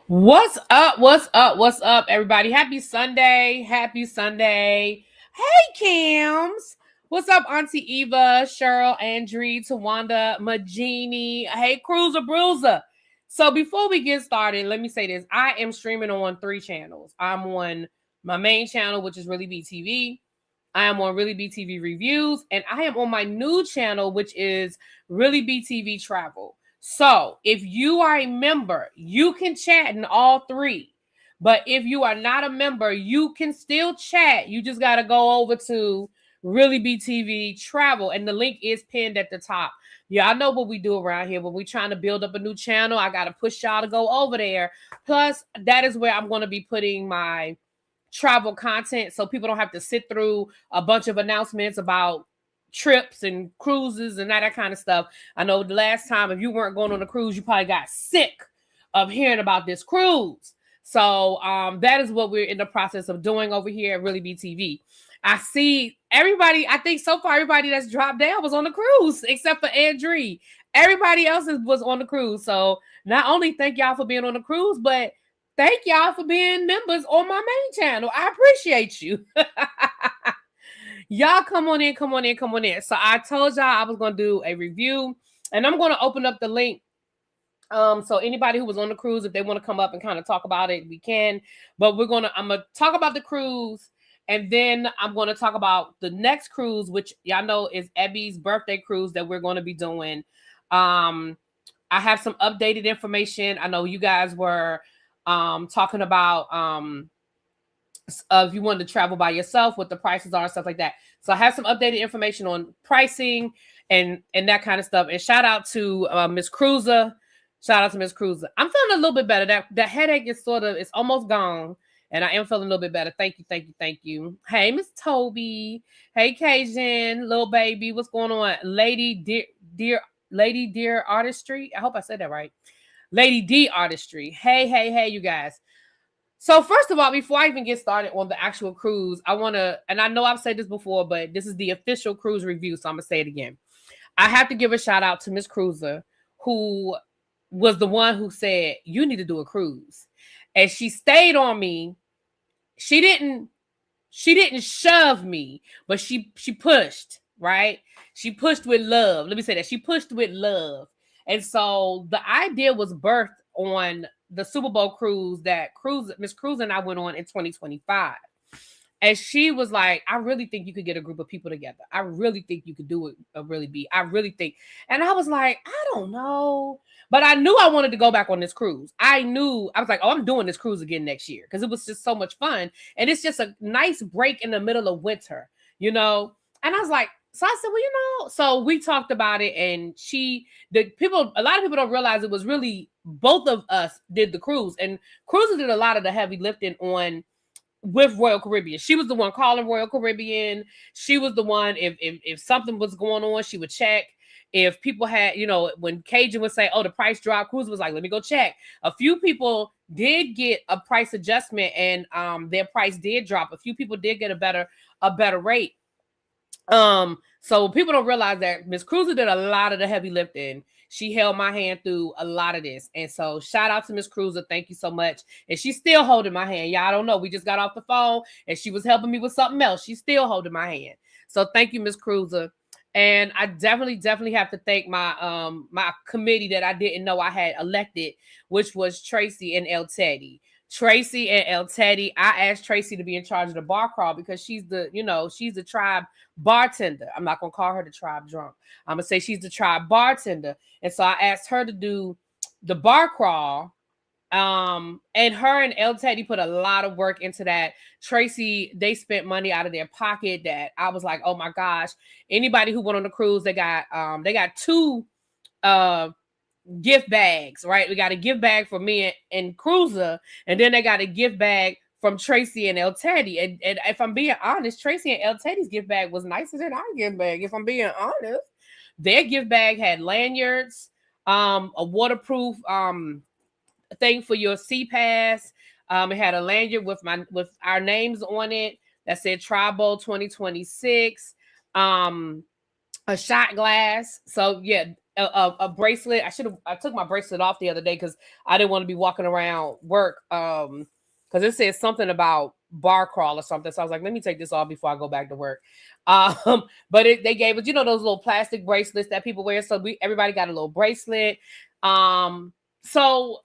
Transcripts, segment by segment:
What's up? What's up? What's up, everybody? Happy Sunday. Happy Sunday. Hey, Cams. What's up, Auntie Eva, Cheryl, Andre, Tawanda, Majini. Hey, Cruiser Bruiser. So before we get started, let me say this. I am streaming on 3 channels. I'm on my main channel, which is ReallyBTV. I am on ReallyBTV Reviews, and I am on my new channel, which is ReallyBTV Travel. So if you are a member, you can chat in all 3. But if you are not a member, you can still chat. You just got to go over to ReallyBTV Travel, and the link is pinned at the top. Yeah, I know what we do around here. When we're trying to build up a new channel, I got to push y'all to go over there. Plus, that is where I'm going to be putting my travel content, so people don't have to sit through a bunch of announcements about trips and cruises and that kind of stuff. I know the last time, if you weren't going on a cruise, you probably got sick of hearing about this cruise. So that is what we're in the process of doing over here at ReallyBTV. I see everybody, I think so far everybody that's dropped down was on the cruise, except for Andre. Everybody else was on the cruise. So not only thank y'all for being on the cruise, but thank y'all for being members on my main channel. I appreciate you. Y'all come on in. So I told y'all I was going to do a review, and I'm going to open up the link. So anybody who was on the cruise, if they want to come up and kind of talk about it, we can. But I'm going to talk about the cruise, and then I'm going to talk about the next cruise, which y'all know is Ebby's birthday cruise that we're going to be doing. I have some updated information. I know you guys were talking about if you wanted to travel by yourself, what the prices are and stuff like that. So I have some updated information on pricing and that kind of stuff. And shout out to Miss Cruiser. Shout out to Miss Cruiser. I'm feeling a little bit better. That headache is it's almost gone. And I am feeling a little bit better. Thank you. Hey, Miss Toby. Hey, Cajun, little baby. What's going on? Lady Dear Artistry. I hope I said that right. Lady D Artistry. Hey, you guys. So first of all, before I even get started on the actual cruise, I want to, and I know I've said this before, but this is the official cruise review, so I'm going to say it again. I have to give a shout out to Miss Cruiser, who was the one who said, you need to do a cruise. And she stayed on me. She didn't shove me, but she pushed, right? She pushed with love. Let me say that. She pushed with love. And so the idea was birthed on the Super Bowl cruise that Miss Cruiser and I went on in 2025. And she was like, I really think you could get a group of people together. I really think you could do it. I really think. And I was like, I don't know. But I knew I wanted to go back on this cruise. I was like, oh, I'm doing this cruise again next year because it was just so much fun. And it's just a nice break in the middle of winter, And I was like, so I said, well, so we talked about it, and a lot of people don't realize it was really both of us did the cruise, and Cruiser did a lot of the heavy lifting with Royal Caribbean. She was the one calling Royal Caribbean. She was the one, if something was going on, she would check. If people had, when Cajun would say, oh, the price dropped, Cruiser was like, let me go check. A few people did get a price adjustment, and their price did drop. A few people did get a better rate. So people don't realize that Miss Cruiser did a lot of the heavy lifting. She held my hand through a lot of this. And so shout out to Miss Cruiser. Thank you so much. And she's still holding my hand. Y'all don't know. We just got off the phone and she was helping me with something else. She's still holding my hand. So thank you, Miss Cruiser. And I definitely have to thank my my committee that I didn't know I had elected, which was Tracy and El Teddy. Tracy and El Teddy. I asked Tracy to be in charge of the bar crawl because she's the tribe bartender. I'm not gonna call her the tribe drunk. I'm gonna say she's the tribe bartender. And so I asked her to do the bar crawl. And her and El Teddy put a lot of work into that. Tracy, they spent money out of their pocket that I was like, oh my gosh. Anybody who went on the cruise, they got 2 gift bags, right? We got a gift bag for me and Cruiser, and then they got a gift bag from Tracy and El Teddy. And if I'm being honest, Tracy and El Teddy's gift bag was nicer than our gift bag. If I'm being honest, their gift bag had lanyards, a waterproof thing for your sea pass. It had a lanyard with our names on it that said Tribal 2026. a shot glass. So yeah, a bracelet. I took my bracelet off the other day because I didn't want to be walking around work. Because it said something about bar crawl or something. So I was like, let me take this off before I go back to work. But they gave us, those little plastic bracelets that people wear. So everybody got a little bracelet. So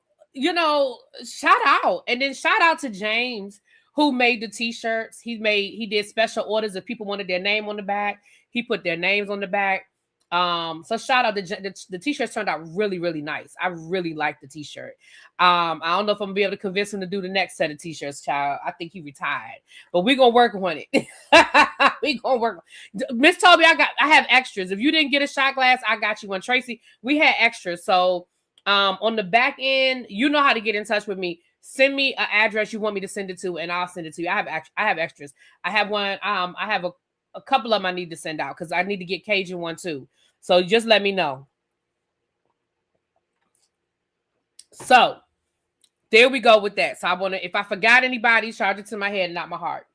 shout out, and then shout out to James who made the t-shirts. He did special orders if people wanted their name on the back. He put their names on the back. So shout out, the t-shirts turned out really, really nice. I really like the t-shirt. I don't know if I'm gonna be able to convince him to do the next set of t-shirts, child. I think he retired, but we're gonna work on it. We gonna work. Miss Toby, I have extras. If you didn't get a shot glass, I got you one. Tracy, we had extras. So on the back end, you know how to get in touch with me. Send me an address you want me to send it to, and I'll send it to you. I have extras. I have one. I have a couple of them I need to send out because I need to get Cajun one too. So just let me know. So there we go with that. So if I forgot anybody, charge it to my head, not my heart.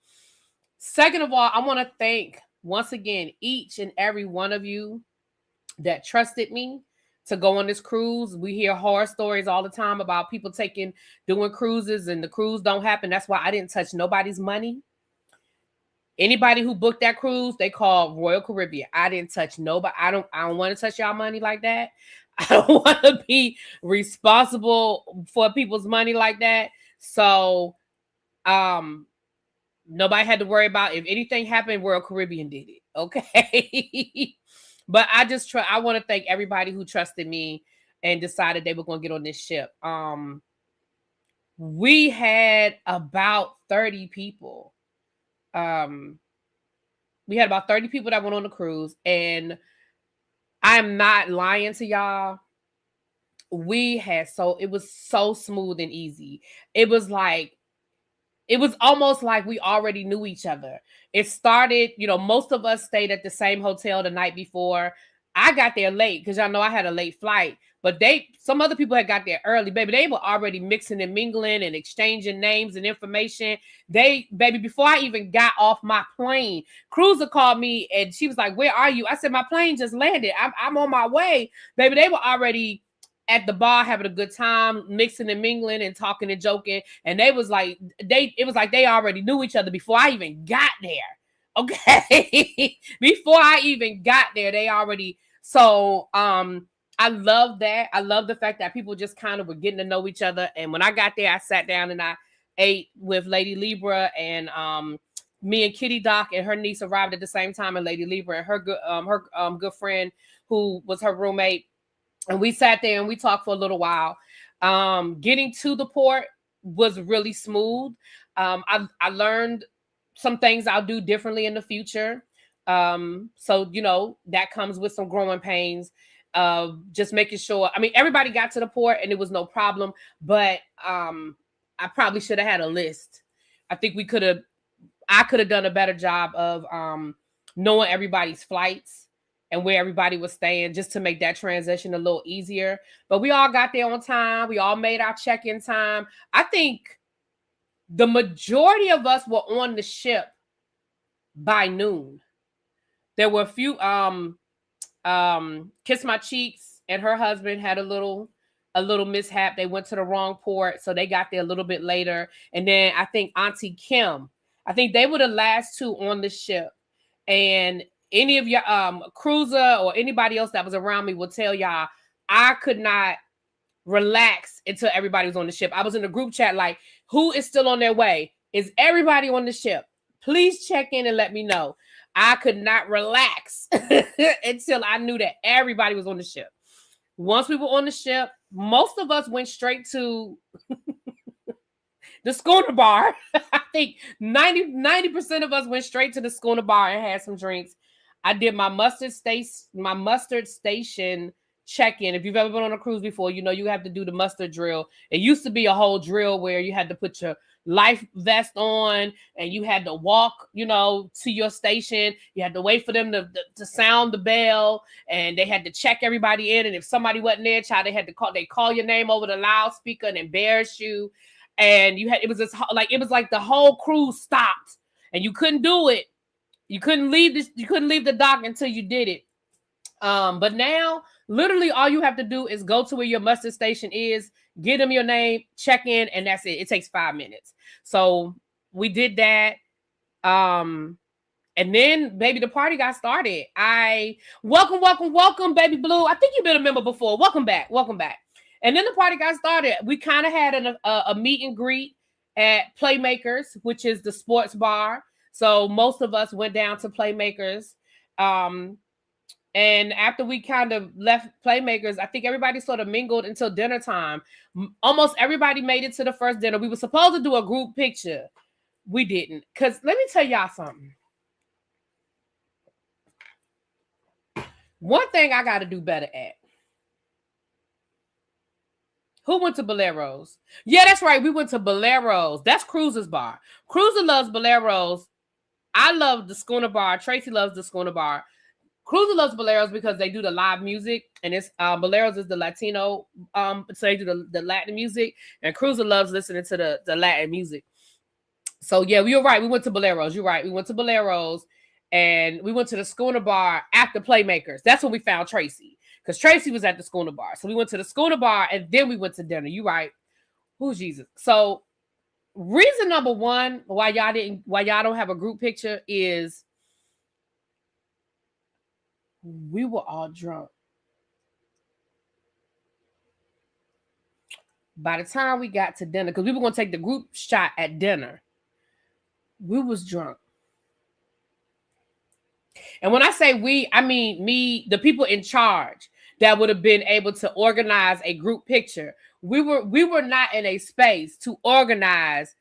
Second of all, I want to thank once again each and every one of you that trusted me to go on this cruise. We hear horror stories all the time about people doing cruises and the cruise don't happen. That's why I didn't touch nobody's money. Anybody who booked that cruise, they called Royal Caribbean. I didn't touch nobody. I don't want to touch y'all money like that. I don't want to be responsible for people's money like that. So, nobody had to worry about if anything happened. Royal Caribbean did it. Okay. But I want to thank everybody who trusted me and decided they were going to get on this ship. We had about 30 people. We had about 30 people that went on the cruise, and I'm not lying to y'all. It was so smooth and easy. It was almost like we already knew each other. It started, most of us stayed at the same hotel the night before. I got there late because y'all know I had a late flight, but some other people had got there early. Baby, they were already mixing and mingling and exchanging names and information. Before I even got off my plane, Cruiser called me and she was like, "Where are you?" I said, "My plane just landed. I'm on my way." Baby, they were already at the bar having a good time, mixing and mingling and talking and joking. And it was like they already knew each other before I even got there. Okay. Before I even got there, they already. So I love that. I love the fact that people just kind of were getting to know each other. And when I got there, I sat down and I ate with Lady Libra, and me and Kitty Doc and her niece arrived at the same time, and Lady Libra and her good friend who was her roommate. And we sat there and we talked for a little while. Getting to the port was really smooth. I learned some things I'll do differently in the future. So, that comes with some growing pains. Just making sure, everybody got to the port and it was no problem, but I probably should have had a list. I think I could have done a better job of knowing everybody's flights and where everybody was staying, just to make that transition a little easier. But we all got there on time. We all made our check-in time. I think the majority of us were on the ship by noon. There were a few, Kiss My Cheeks and her husband had a little mishap. They went to the wrong port, so they got there a little bit later. And then I think Auntie Kim, I think they were the last two on the ship. And any of your Cruiser or anybody else that was around me will tell y'all, I could not relax until everybody was on the ship. I was in a group chat like, who is still on their way? Is everybody on the ship? Please check in and let me know. I could not relax until I knew that everybody was on the ship. Once we were on the ship, most of us went straight to the schooner bar. I think 90% of us went straight to the schooner bar and had some drinks. I did my mustard station check-in. If you've ever been on a cruise before, you have to do the mustard drill. It used to be a whole drill where you had to put your life vest on and you had to walk, to your station. You had to wait for them to sound the bell, and they had to check everybody in. And if somebody wasn't there, child, they call your name over the loudspeaker and embarrass you. And it was like the whole cruise stopped and you couldn't do it. You couldn't leave the dock until you did it. But now, literally, all you have to do is go to where your muster station is, get them your name, check in, and that's it. It takes 5 minutes. So we did that. And then, baby, the party got started. Welcome, baby blue. I think you've been a member before. Welcome back. And then the party got started. We kind of had a meet and greet at Playmakers, which is the sports bar. So most of us went down to Playmakers. And after we kind of left Playmakers, I think everybody sort of mingled until dinner time. Almost everybody made it to the first dinner. We were supposed to do a group picture. We didn't. Because let me tell y'all something. One thing I got to do better at. Who went to Bolero's? Yeah, that's right. We went to Bolero's. That's Cruz's bar. Cruiser loves Bolero's. I love the Schooner Bar. Tracy loves the Schooner Bar. Cruiser loves Bolero's because they do the live music, and it's Bolero's is the Latino, so they do the Latin music, and Cruiser loves listening to the Latin music. So yeah, you're right. We went to Bolero's. You're right. We went to Bolero's, and we went to the Schooner Bar after Playmakers. That's when we found Tracy, because Tracy was at the Schooner Bar. So we went to the Schooner Bar, and then we went to dinner. You're right. Who's Jesus? So reason number one why y'all don't have a group picture is we were all drunk. By the time we got to dinner, because we were going to take the group shot at dinner, we was drunk. And when I say we, I mean me, the people in charge that would have been able to organize a group picture. We were not in a space to organize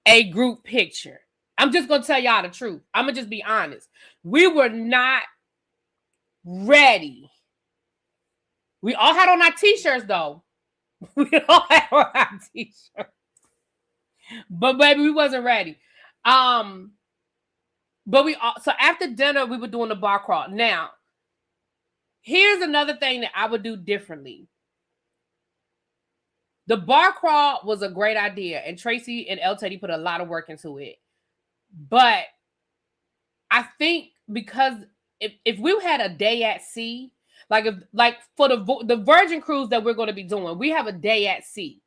a group picture. I'm just going to tell y'all the truth. I'm going to just be honest. We were not ready. We all had on our t-shirts though. We all had on our t-shirts. But baby, we wasn't ready. But so after dinner, we were doing the bar crawl. Now, here's another thing that I would do differently. The bar crawl was a great idea, and Tracy and El Teddy put a lot of work into it. But I think because if we had a day at sea, like for the Virgin cruise that we're going to be doing, we have a day at sea.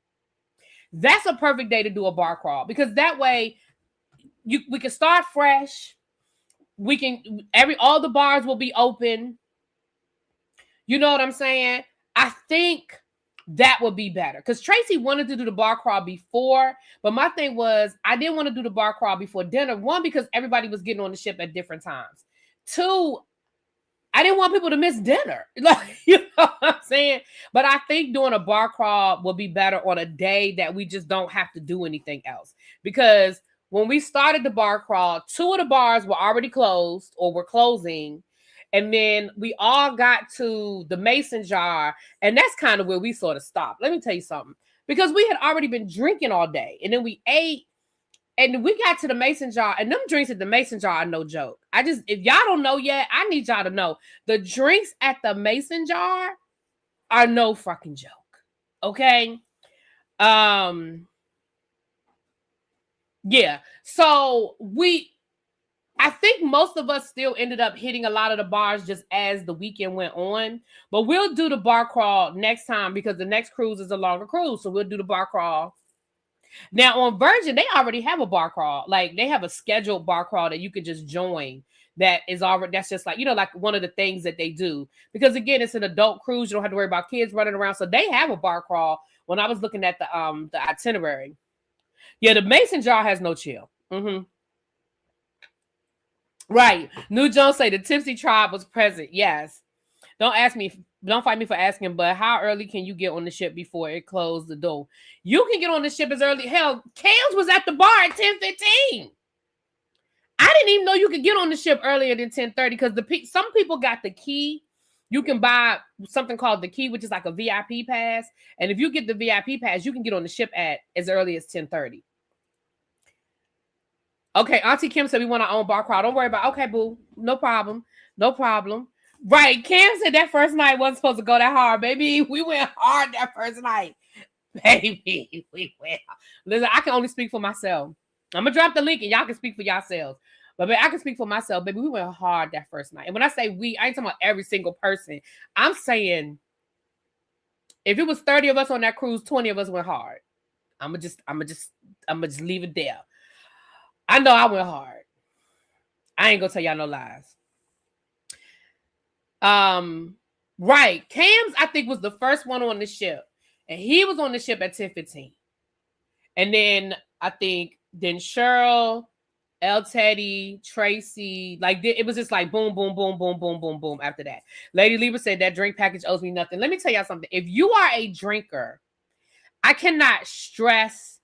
That's a perfect day to do a bar crawl, because that way we can start fresh. We can all the bars will be open. You know what I'm saying? I think that would be better, because Tracy wanted to do the bar crawl before, but my thing was I didn't want to do the bar crawl before dinner. One, because everybody was getting on the ship at different times. Two, I didn't want people to miss dinner. Like, you know what I'm saying? But I think doing a bar crawl will be better on a day that we just don't have to do anything else. Because when we started the bar crawl, 2 of the bars were already closed or were closing. And then we all got to the mason jar, and that's kind of where we sort of stopped. Let me tell you something. Because we had already been drinking all day, and then we ate, and we got to the mason jar, and them drinks at the mason jar are no joke. If y'all don't know yet, I need y'all to know. The drinks at the mason jar are no fucking joke. Okay? Yeah. So I think most of us still ended up hitting a lot of the bars just as the weekend went on. But we'll do the bar crawl next time, because the next cruise is a longer cruise. So we'll do the bar crawl. Now on Virgin, they already have a bar crawl. Like, they have a scheduled bar crawl that you can just join. That's just like, like one of the things that they do. Because again, it's an adult cruise. You don't have to worry about kids running around. So they have a bar crawl when I was looking at the itinerary. Yeah, the mason jar has no chill. Mm-hmm. Right. New Jones say the Tipsy Tribe was present. Yes. Don't fight me for asking, but how early can you get on the ship before it closed the door? You can get on the ship as early. Hell, Cams was at the bar at 10:15. I didn't even know you could get on the ship earlier than 10:30, because some people got the key. You can buy something called the key, which is like a VIP pass. And if you get the VIP pass, you can get on the ship at as early as 10:30. Okay, Auntie Kim said we want our own bar crawl. Don't worry about it. Okay, boo. No problem. Right, Kim said that first night wasn't supposed to go that hard, baby. We went hard that first night. Baby, we went hard. Listen, I can only speak for myself. I'm going to drop the link and y'all can speak for yourselves. But baby, I can speak for myself, baby. We went hard that first night. And when I say we, I ain't talking about every single person. I'm saying if it was 30 of us on that cruise, 20 of us went hard. I'm gonna just leave it there. I know I went hard. I ain't gonna tell y'all no lies. Right. Cam's, I think, was the first one on the ship. And he was on the ship at 10:15. And then I think Cheryl, El Teddy, Tracy, like it was just like boom, boom, boom, boom, boom, boom, boom after that. Lady Libra said that drink package owes me nothing. Let me tell y'all something. If you are a drinker, I cannot stress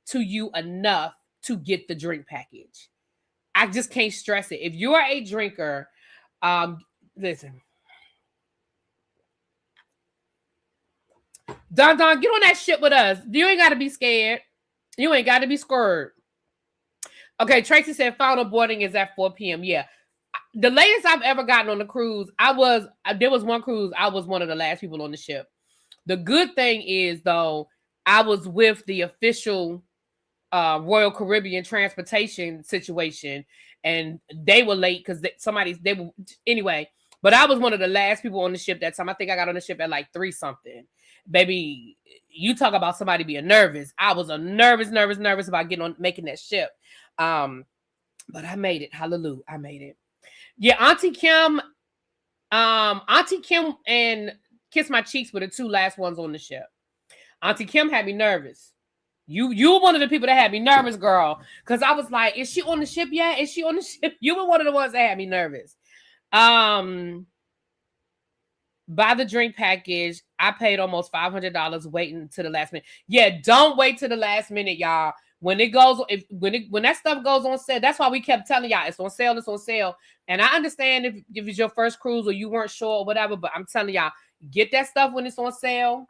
to you enough to get the drink package. I just can't stress it. If you are a drinker, listen. Don, get on that shit with us. You ain't got to be scared. You ain't got to be scared. Okay, Tracy said final boarding is at 4 p.m. Yeah. The latest I've ever gotten on the cruise, there was one cruise, I was one of the last people on the ship. The good thing is, though, I was with the official Royal Caribbean transportation situation, and they were late because anyway, but I was one of the last people on the ship that time. I think I got on the ship at like 3 something. Baby, you talk about somebody being nervous. I was nervous about making that ship. But I made it. Hallelujah. I made it. Yeah, Auntie Kim and Kiss My Cheeks were the 2 last ones on the ship. Auntie Kim had me nervous. You were one of the people that had me nervous, girl. Because I was like, is she on the ship yet? Is she on the ship? You were one of the ones that had me nervous. Buy the drink package. I paid almost $500 waiting to the last minute. Yeah, don't wait to the last minute, y'all. When it goes, when that stuff goes on sale, that's why we kept telling y'all it's on sale, it's on sale. And I understand if it's your first cruise or you weren't sure or whatever, but I'm telling y'all, get that stuff when it's on sale.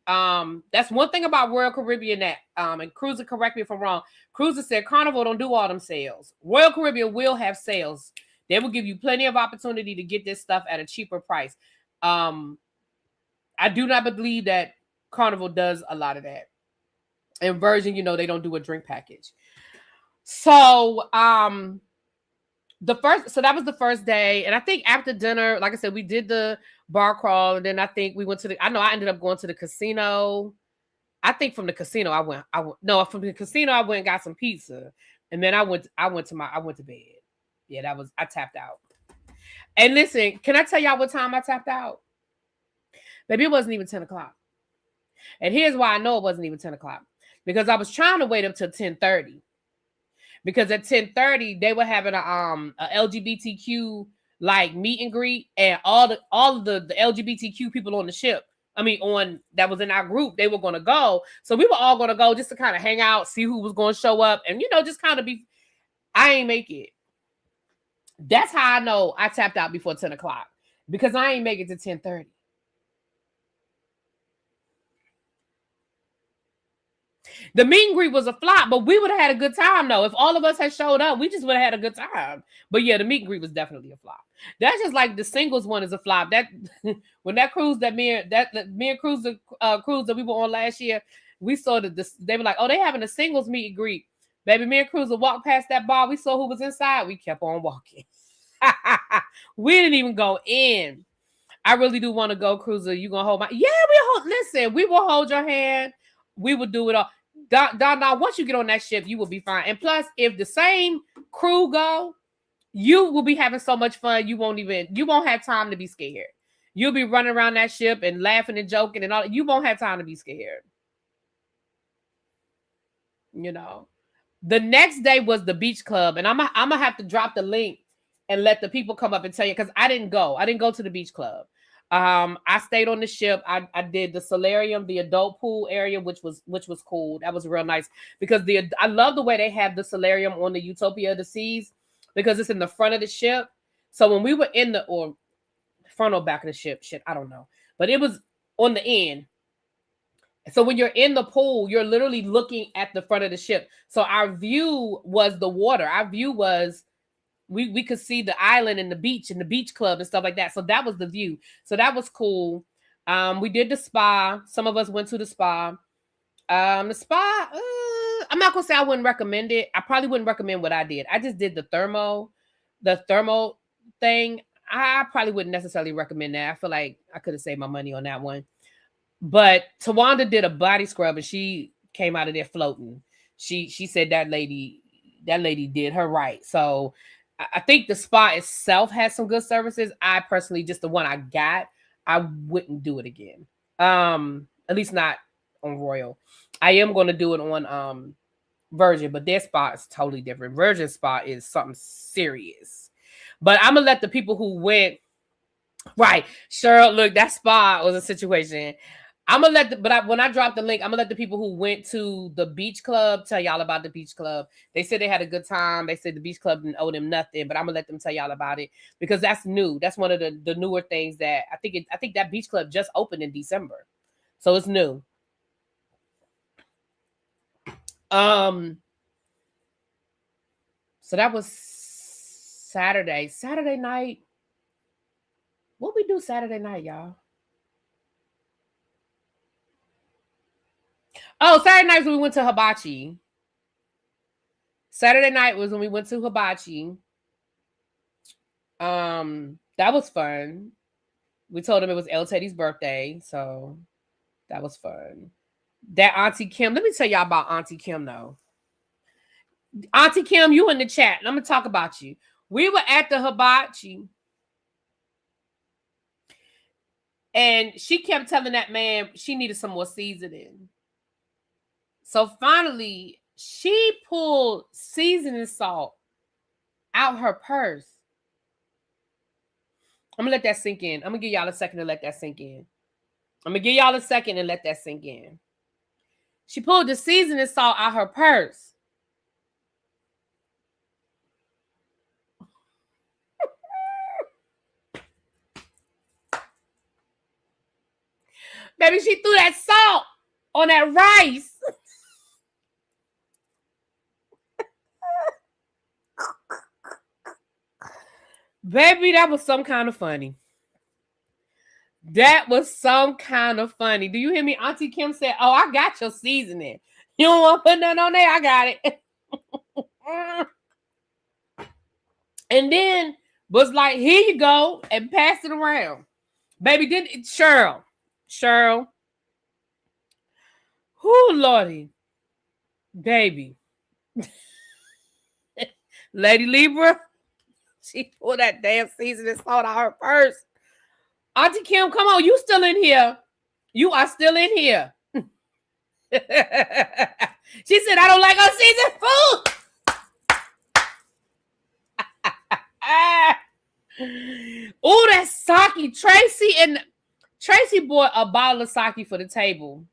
That's one thing about Royal Caribbean that, and Cruiser, correct me if I'm wrong. Cruiser said Carnival don't do all them sales. Royal Caribbean will have sales. They will give you plenty of opportunity to get this stuff at a cheaper price. I do not believe that Carnival does a lot of that. And Virgin, they don't do a drink package. So, that was the first day. And I think after dinner, like I said, we did the bar crawl. And then I think we went I ended up going to the casino. I think from the casino, from the casino, I went and got some pizza. And then I went to bed. Yeah, I tapped out. And listen, can I tell y'all what time I tapped out? Baby, it wasn't even 10 o'clock. And here's why I know it wasn't even 10 o'clock. Because I was trying to wait up till 10:30. Because at 10:30, they were having a LGBTQ like meet and greet, and all of the LGBTQ people on the ship, that was in our group, they were going to go. So we were all going to go just to kind of hang out, see who was going to show up, and just kind of I ain't make it. That's how I know I tapped out before 10 o'clock, because I ain't make it to 10:30. The meet and greet was a flop, but we would have had a good time, though. If all of us had showed up, we just would have had a good time. But yeah, the meet and greet was definitely a flop. That's just like the singles one is a flop. That when that cruise that me and cruise that we were on last year, we saw they were like, oh, they having a singles meet and greet. Baby, me and Cruiser walked past that bar. We saw who was inside. We kept on walking. We didn't even go in. I really do want to go, Cruiser. You gonna hold my? Yeah, listen. We will hold your hand. We will do it all. Once you get on that ship, you will be fine. And plus, if the same crew go, you will be having so much fun. You won't have time to be scared. You'll be running around that ship and laughing and joking and all. You won't have time to be scared. The next day was the beach club, and I'm gonna have to drop the link and let the people come up and tell you, because I didn't go to the beach club. I stayed on the ship. I did the solarium, the adult pool area, which was cool. That was real nice, because I love the way they have the solarium on the Utopia of the Seas, because it's in the front of the ship. So when we were in or front or back of the ship, I don't know, but it was on the end. So when you're in the pool, you're literally looking at the front of the ship. So our view was the water. Our view was we could see the island and the beach club and stuff like that. So that was the view. So that was cool. We did the spa. Some of us went to the spa. The spa, I'm not gonna say I wouldn't recommend it. I probably wouldn't recommend what I did. I just did the thermal thing. I probably wouldn't necessarily recommend that. I feel like I could have saved my money on that one. But Tawanda did a body scrub and she came out of there floating. She said that lady did her right. So I think the spa itself has some good services. I personally, just the one I got, I wouldn't do it again. At least not on Royal. I am going to do it on Virgin, but their spa is totally different. Virgin spa is something serious. But I'm gonna let the people who went, right, Cheryl, look, that spa was a situation. I'm gonna let when I drop the link, I'm gonna let the people who went to the beach club tell y'all about the beach club. They said they had a good time. They said the beach club didn't owe them nothing, but I'm gonna let them tell y'all about it because that's new. That's one of the newer things that I think that beach club just opened in December, so it's new. So that was Saturday. Saturday night. What we do Saturday night, y'all? Oh, Saturday night we went to Hibachi. Saturday night was when we went to Hibachi. That was fun. We told him it was El Teddy's birthday, so that was fun. That Auntie Kim, let me tell y'all about Auntie Kim though. Auntie Kim, you in the chat. I'm gonna talk about you. We were at the Hibachi, and she kept telling that man she needed some more seasoning. So finally, she pulled seasoning salt out her purse. I'm gonna let that sink in. I'm gonna give y'all a second to let that sink in. I'm gonna give y'all a second and let that sink in. She pulled the seasoning salt out her purse. Baby, she threw that salt on that rice. Baby, that was some kind of funny. That was some kind of funny. Do you hear me? Auntie Kim said, "Oh, I got your seasoning. You don't want to put nothing on there? I got it." And then was like, "Here you go," and passed it around. Baby, didn't Cheryl. Whoo, Lordy. Baby. Lady Libra, she pulled that damn seasoning salt out her purse. Auntie Kim, come on. You still in here. You are still in here. She said, "I don't like unseasoned food." Oh, that sake. Tracy bought a bottle of sake for the table.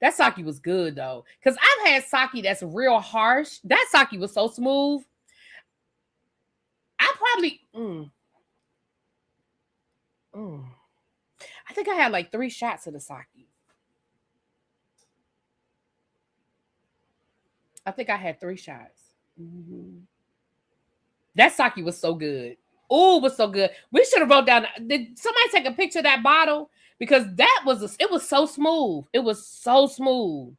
That sake was good though, because I've had sake that's real harsh. That sake was so smooth. I probably, I think I had like 3 shots of the sake. I think I had 3 shots. Mm-hmm. That sake was so good. Oh, it was so good. We should have wrote down. Did somebody take a picture of that bottle? Because it was so smooth. It was so smooth.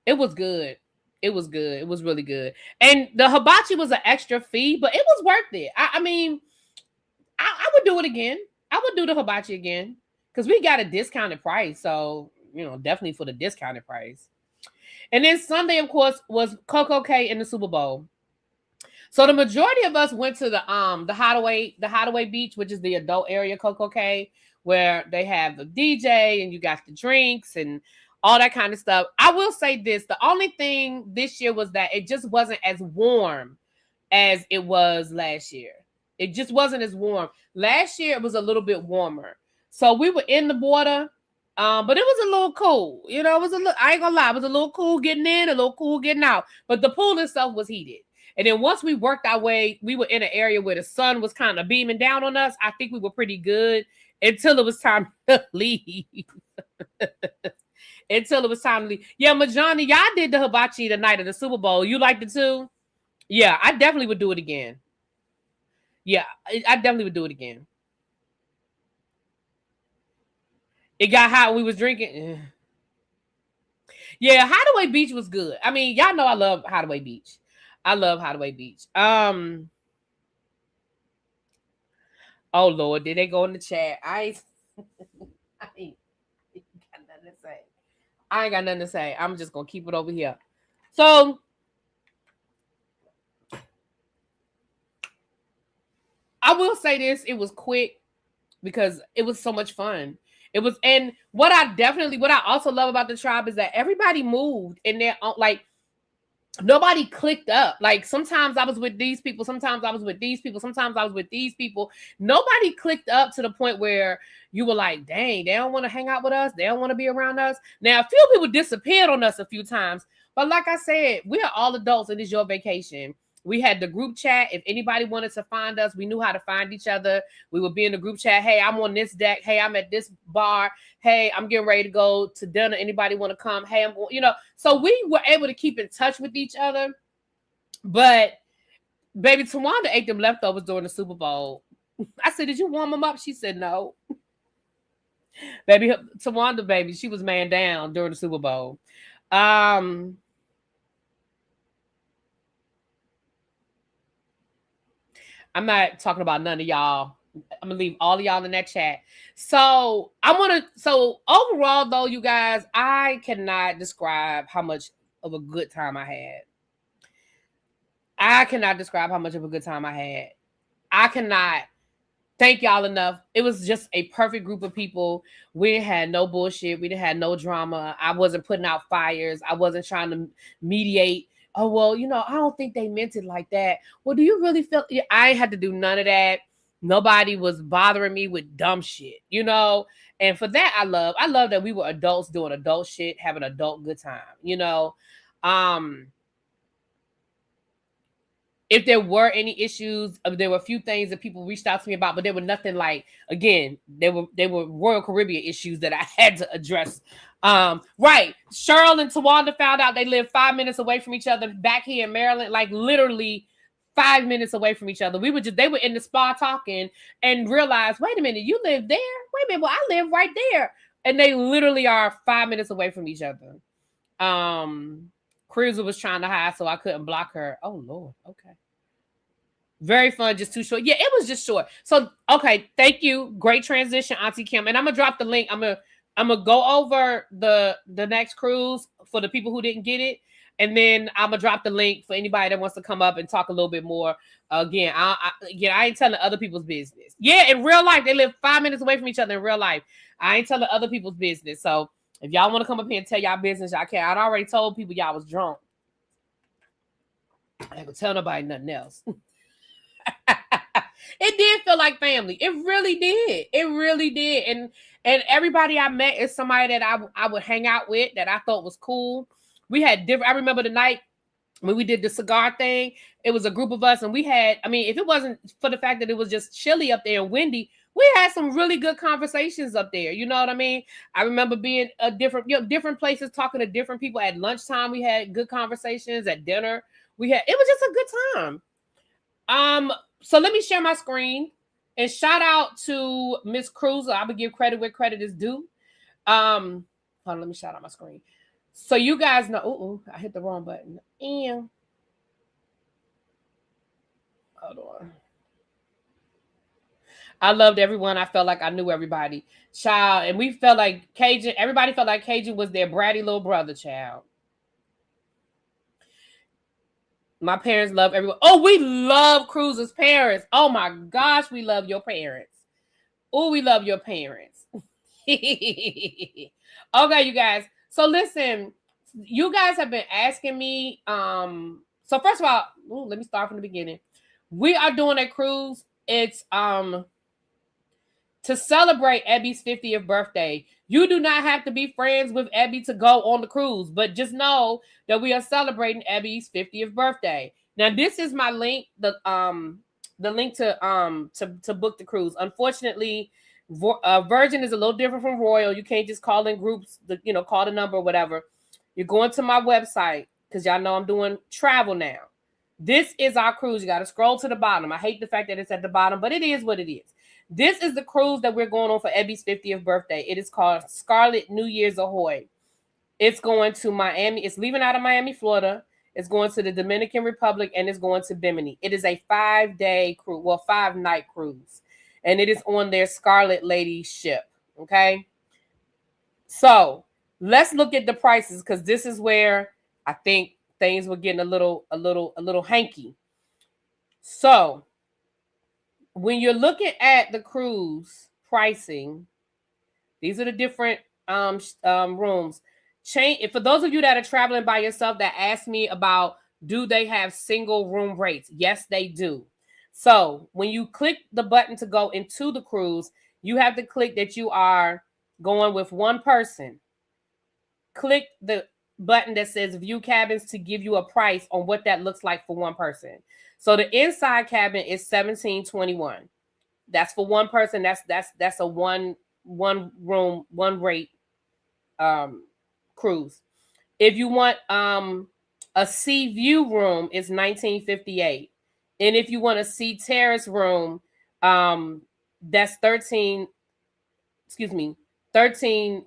It was good. It was good. It was really good. And the hibachi was an extra fee, but it was worth it. I mean, I would do it again. I would do the hibachi again because we got a discounted price. So, definitely for the discounted price. And then Sunday, of course, was Coco K in the Super Bowl. So the majority of us went to the Hideaway Beach, which is the adult area, Coco K, where they have the DJ and you got the drinks and all that kind of stuff. I will say this. The only thing this year was that it just wasn't as warm as it was last year. It just wasn't as warm. Last year, it was a little bit warmer. So we were in the water, but it was a little cool. It was I ain't gonna lie, it was a little cool getting in, a little cool getting out. But the pool itself was heated. And then once we worked our way, we were in an area where the sun was kind of beaming down on us. I think we were pretty good until it was time to leave. Until it was time to leave. Yeah, Majani, y'all did the hibachi the night of the Super Bowl. You liked it too? Yeah, I definitely would do it again. Yeah, I definitely would do it again. It got hot when we was drinking. Yeah, Hideaway Beach was good. I mean, y'all know I love Hideaway Beach. I love Hideaway Beach. Oh Lord, did they go in the chat? I ain't got nothing to say. I ain't got nothing to say. I'm just gonna keep it over here. So I will say this: it was quick because it was so much fun. It was, and what I also love about the tribe is that everybody moved in their own, like nobody clicked up. Like sometimes I was with these people, sometimes I was with these people, sometimes I was with these people. Nobody clicked up to the point where you were like, dang, they don't want to hang out with us, they don't want to be around us. Now a few people disappeared on us a few times, but like I said, we are all adults and it's your vacation. We had the group chat. If anybody wanted to find us, we knew how to find each other. We would be in the group chat. Hey, I'm on this deck. Hey, I'm at this bar. Hey, I'm getting ready to go to dinner. Anybody want to come? Hey, I'm going, so we were able to keep in touch with each other. But baby, Tawanda ate them leftovers during the Super Bowl. I said, did you warm them up? She said, no. Baby, Tawanda, baby, she was man down during the Super Bowl. I'm not talking about none of y'all. I'm gonna leave all of y'all in that chat. So overall though, you guys, I cannot describe how much of a good time I had. I cannot describe how much of a good time I had. I cannot thank y'all enough. It was just a perfect group of people. We had no bullshit. We didn't have no drama. I wasn't putting out fires. I wasn't trying to mediate. Oh, well, I don't think they meant it like that. Well, do you really feel? I ain't had to do none of that. Nobody was bothering me with dumb shit, And for that, I love that we were adults doing adult shit, having adult good time, If there were any issues, there were a few things that people reached out to me about, but there were nothing like, again, they were Royal Caribbean issues that I had to address. Right. Cheryl and Tawanda found out they lived 5 minutes away from each other back here in Maryland, like literally 5 minutes away from each other. They were in the spa talking and realized, wait a minute, you live there? Wait a minute, well, I live right there. And they literally are 5 minutes away from each other. Cruiser was trying to hide, so I couldn't block her. Oh, Lord. Okay. Very fun, just too short. Yeah, it was just short. So, okay, thank you. Great transition, Auntie Kim. And I'm gonna drop the link. I'm gonna go over the next cruise for the people who didn't get it, and then I'm gonna drop the link for anybody that wants to come up and talk a little bit more. Again, I ain't telling other people's business. Yeah, in real life, they live 5 minutes away from each other in real life. I ain't telling other people's business. So if y'all want to come up here and tell y'all business, y'all can. I'd already told people y'all was drunk. I ain't gonna tell nobody nothing else. It did feel like family. It really did. It really did. And everybody I met is somebody that I would hang out with that I thought was cool. We had different. I remember the night when we did the cigar thing. It was a group of us, and we had. I mean, if it wasn't for the fact that it was just chilly up there and windy, we had some really good conversations up there. You know what I mean? I remember being different places, talking to different people at lunchtime. We had good conversations at dinner. It was just a good time. So let me share my screen and shout out to Miss Cruiser. I would give credit where credit is due. Hold on, let me shout out my screen. So you guys know, I hit the wrong button. And hold on. I loved everyone. I felt like I knew everybody. Child, and we felt like Cajun, everybody felt like Cajun was their bratty little brother, child. My parents love everyone. Oh, we love Cruiser's parents. Oh my gosh, we love your parents. Oh, we love your parents. Okay, you guys. So listen, you guys have been asking me. So first of all, let me start from the beginning. We are doing a cruise. It's to celebrate Ebby's 50th birthday. You do not have to be friends with Ebby to go on the cruise, but just know that we are celebrating Ebby's 50th birthday. Now, this is my link, the link to book the cruise. Unfortunately, Virgin is a little different from Royal. You can't just call in groups, call the number or whatever. You're going to my website because y'all know I'm doing travel now. This is our cruise. You got to scroll to the bottom. I hate the fact that it's at the bottom, but it is what it is. This is the cruise that we're going on for Ebby's 50th birthday. It is called Scarlet New Year's Ahoy. It's going to Miami. It's leaving out of Miami, Florida. It's going to the Dominican Republic, and it's going to Bimini. It is a 5-day cruise, well, 5-night cruise, and it is on their Scarlet Lady ship. Okay, so let's look at the prices, because this is where I think things were getting a little hanky. So when you're looking at the cruise pricing, these are the different rooms. For those of you that are traveling by yourself that ask me about, do they have single room rates? Yes, they do. So when you click the button to go into the cruise, you have to click that you are going with one person. Click the button that says view cabins to give you a price on what that looks like for one person. So the inside cabin is $17.21. That's for one person. That's a one room, one rate cruise. If you want a sea view room, it's $19.58. And if you want a sea terrace room, that's 13. Excuse me, 13.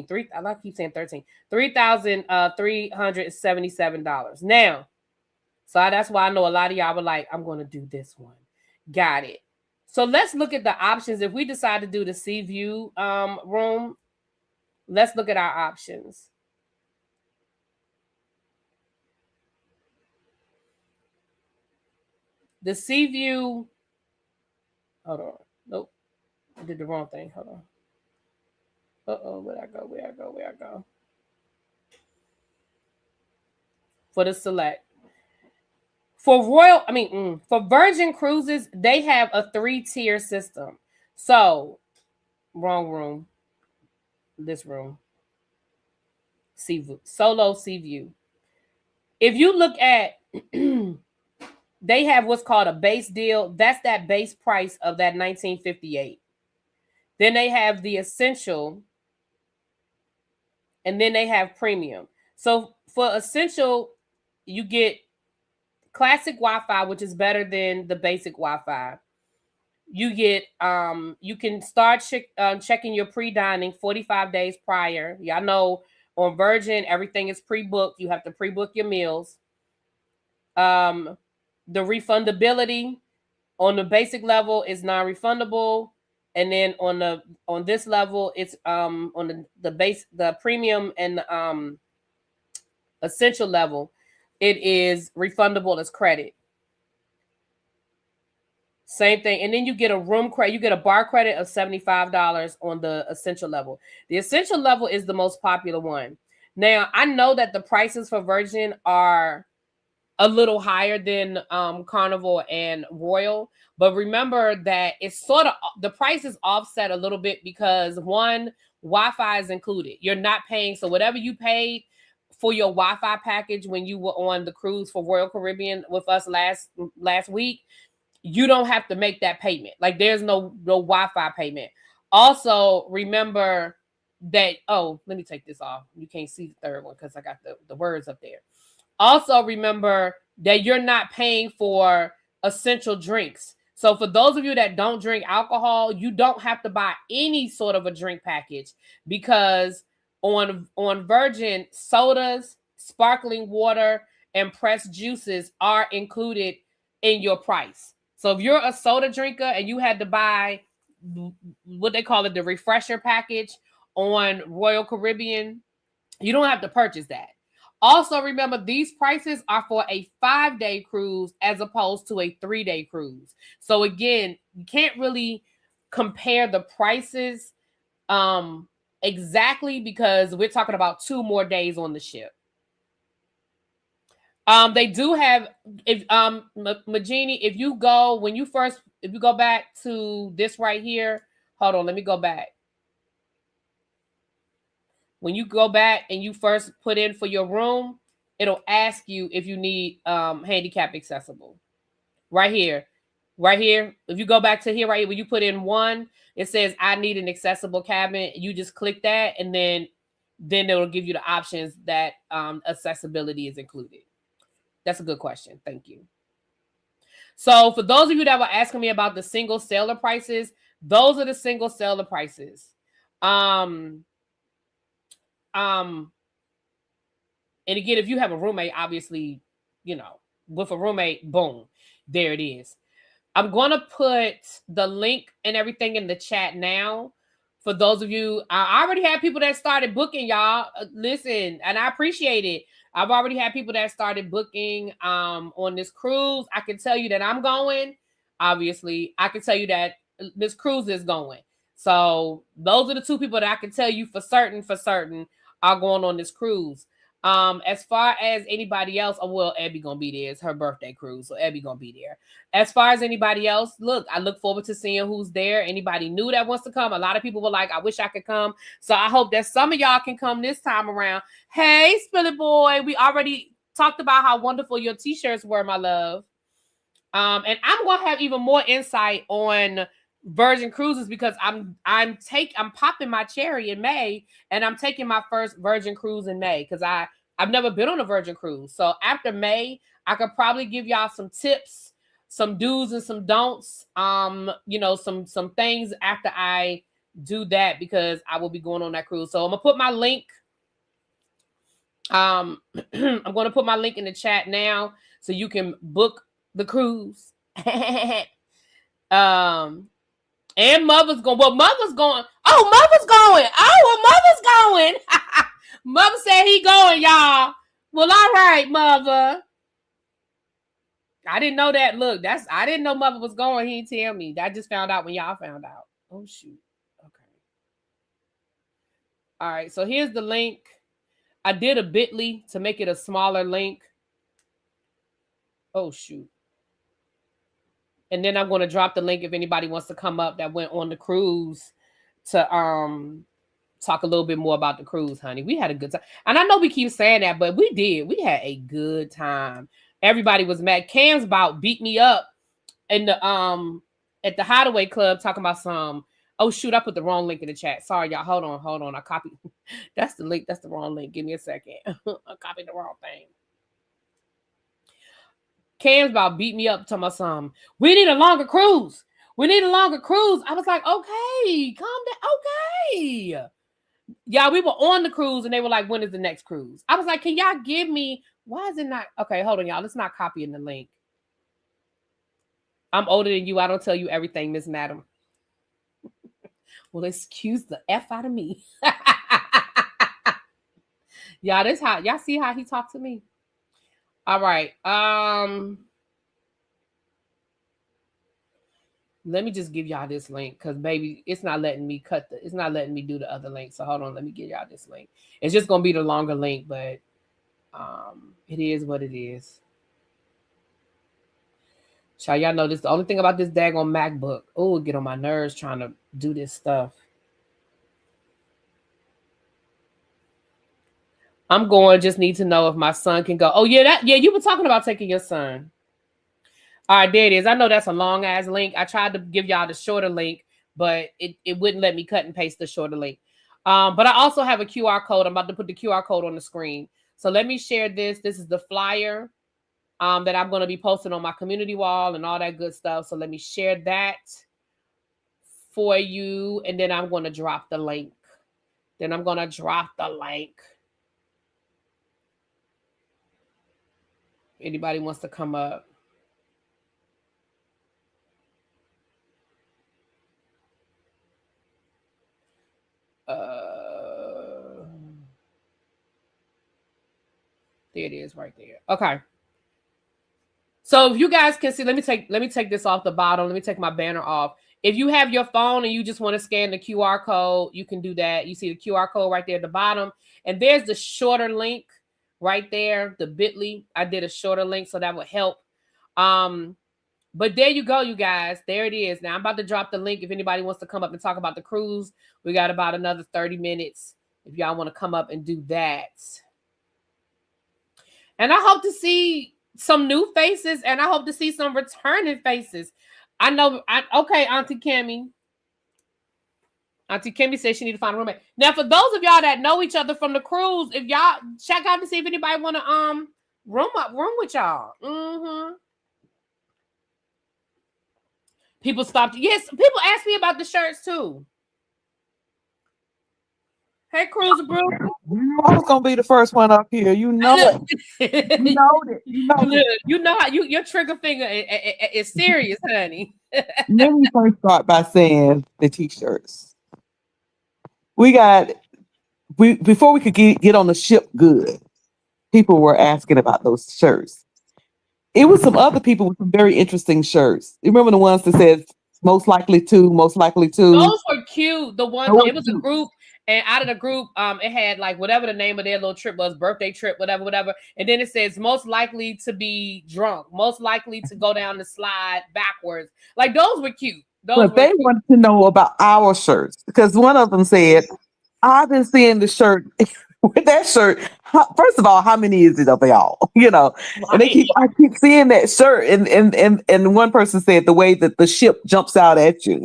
Three. I keep saying 13. $3,377. Now, so that's why I know a lot of y'all were like, I'm going to do this one. Got it. So let's look at the options. If we decide to do the sea view room, let's look at our options. The sea view. Hold on. Nope. I did the wrong thing. Hold on. Where'd I go? For the select. For for Virgin Cruises, they have a 3-tier system. So, wrong room. This room. Solo Sea View. If you look at, they have what's called a base deal. That's that base price of that $19.58. Then they have the essential, and then they have premium. So for essential, you get classic Wi-Fi, which is better than the basic Wi-Fi. You get you can start checking your pre-dining 45 days prior. Y'all know on Virgin everything is pre-booked. You have to pre-book your meals. The refundability on the basic level is non-refundable, and then on this level it's on the premium and essential level, it is refundable as credit. Same thing. And then you get a room credit. You get a bar credit of $75 on the essential level. The essential level is the most popular one. Now, I know that the prices for Virgin are a little higher than Carnival and Royal, but remember that it's sort of, the price is offset a little bit because one, Wi-Fi is included. You're not paying. So whatever you paid for your Wi-Fi package when you were on the cruise for Royal Caribbean with us last week, you don't have to make that payment. Like there's no Wi-Fi payment. Also, remember that, let me take this off. You can't see the third one because I got the words up there. Also, remember that you're not paying for essential drinks. So for those of you that don't drink alcohol, you don't have to buy any sort of a drink package because on Virgin, sodas, sparkling water, and pressed juices are included in your price. So if you're a soda drinker and you had to buy what they call it, the refresher package on Royal Caribbean, you don't have to purchase that. Also, remember, these prices are for a 5-day cruise as opposed to a 3-day cruise. So again, you can't really compare the prices exactly because we're talking about 2 more days on the ship. They do have, if Majini, if you go back to this right here, hold on, let me go back. When you go back and you first put in for your room, it'll ask you if you need handicap accessible. Right here. If you go back to here, right here, when you put in 1, it says I need an accessible cabin. You just click that, and then it'll give you the options that accessibility is included. That's a good question. Thank you. So for those of you that were asking me about the single sailor prices, those are the single sailor prices. And again, if you have a roommate, obviously, you know, with a roommate, boom, there it is. I'm going to put the link and everything in the chat now. For those of you, I already have people that started booking, y'all. Listen, and I appreciate it. I've already had people that started booking on this cruise. I can tell you that I'm going. Obviously, I can tell you that this cruise is going. So those are the two people that I can tell you for certain are going on this cruise. As far as anybody else, oh well, Abby gonna be there. It's her birthday cruise, so Abby gonna be there. As far as anybody else, look, I look forward to seeing who's there. Anybody new that wants to come. A lot of people were like, I wish I could come. So I hope that some of y'all can come this time around. Hey, Spilly Boy, we already talked about how wonderful your t-shirts were, my love. And I'm gonna have even more insight on Virgin Cruises because I'm popping my cherry in May, and I'm taking my first Virgin Cruise in May because I've never been on a Virgin Cruise. So after May, I could probably give y'all some tips, some do's and some don'ts. You know, some things after I do that because I will be going on that cruise. So I'm gonna put my link. I'm gonna put my link in the chat now so you can book the cruise. And mother's going. Well, mother's going. Oh, mother's going. Oh, well, mother's going. Mother said he going, y'all. Well, all right, mother. I didn't know that. Look, I didn't know mother was going. He didn't tell me. I just found out when y'all found out. Oh, shoot. Okay. All right. So here's the link. I did a bit.ly to make it a smaller link. Oh, shoot. And then I'm going to drop the link if anybody wants to come up that went on the cruise to talk a little bit more about the cruise, honey. We had a good time. And I know we keep saying that, but we did. We had a good time. Everybody was mad. Cam's about beat me up in the at the Hideaway Club talking about some. Oh shoot, I put the wrong link in the chat. Sorry, y'all. Hold on. I copied. That's the link. That's the wrong link. Give me a second. I copied the wrong thing. Cam's about beat me up talking about some. We need a longer cruise. We need a longer cruise. I was like, okay, calm down. Okay. Yeah, we were on the cruise and they were like, when is the next cruise? I was like, can y'all give me, why is it not? Okay, hold on, y'all. Let's not copying the link. I'm older than you. I don't tell you everything, Miss Madam. Well, excuse the F out of me. Y'all, this how y'all see how he talked to me. All right. Let me just give y'all this link because baby, it's not letting me it's not letting me do the other link. So hold on, let me give y'all this link. It's just gonna be the longer link, but it is what it is. Y'all know this. The only thing about this daggone MacBook, oh, it get on my nerves trying to do this stuff. I'm going, just need to know if my son can go. Oh, yeah, you were talking about taking your son. All right, there it is. I know that's a long ass link. I tried to give y'all the shorter link, but it wouldn't let me cut and paste the shorter link. But I also have a QR code. I'm about to put the QR code on the screen. So let me share this. This is the flyer that I'm going to be posting on my community wall and all that good stuff. So let me share that for you. And then I'm going to drop the link. Anybody wants to come up? There it is right there. Okay. So if you guys can see, let me take this off the bottom. Let me take my banner off. If you have your phone and you just want to scan the QR code, you can do that. You see the QR code right there at the bottom. And there's the shorter link right there, the bit.ly. I did a shorter link, so that would help. But there you go, you guys. There it is. Now I'm about to drop the link. If anybody wants to come up and talk about the cruise, we got about another 30 minutes if y'all want to come up and do that. And I hope to see some new faces, and I hope to see some returning faces. I know. Okay, Auntie Kimmy. Auntie Kimmy said she need to find a roommate. Now, for those of y'all that know each other from the cruise, if y'all check out to see if anybody want to room with y'all. Mm-hmm. People stopped. Yes, people ask me about the shirts too. Hey, Cruiser Brew. I was gonna be the first one up here. You know it. You know it. You know Look, it. you know how your trigger finger is serious, honey. Let me first start by saying the t-shirts. We before we could get on the ship good, people were asking about those shirts. It was some other people with some very interesting shirts. You remember the ones that said most likely to. Those were cute. The ones Those it was a two. group, and out of the group, it had like whatever the name of their little trip was, birthday trip, whatever. And then it says most likely to be drunk, most likely to go down the slide backwards. Like those were cute. Those But were they cute. wanted to know about our shirts because one of them said, I've been seeing the shirt with that shirt. First of all, how many is it of y'all? And I keep seeing that shirt, and one person said the way that the ship jumps out at you.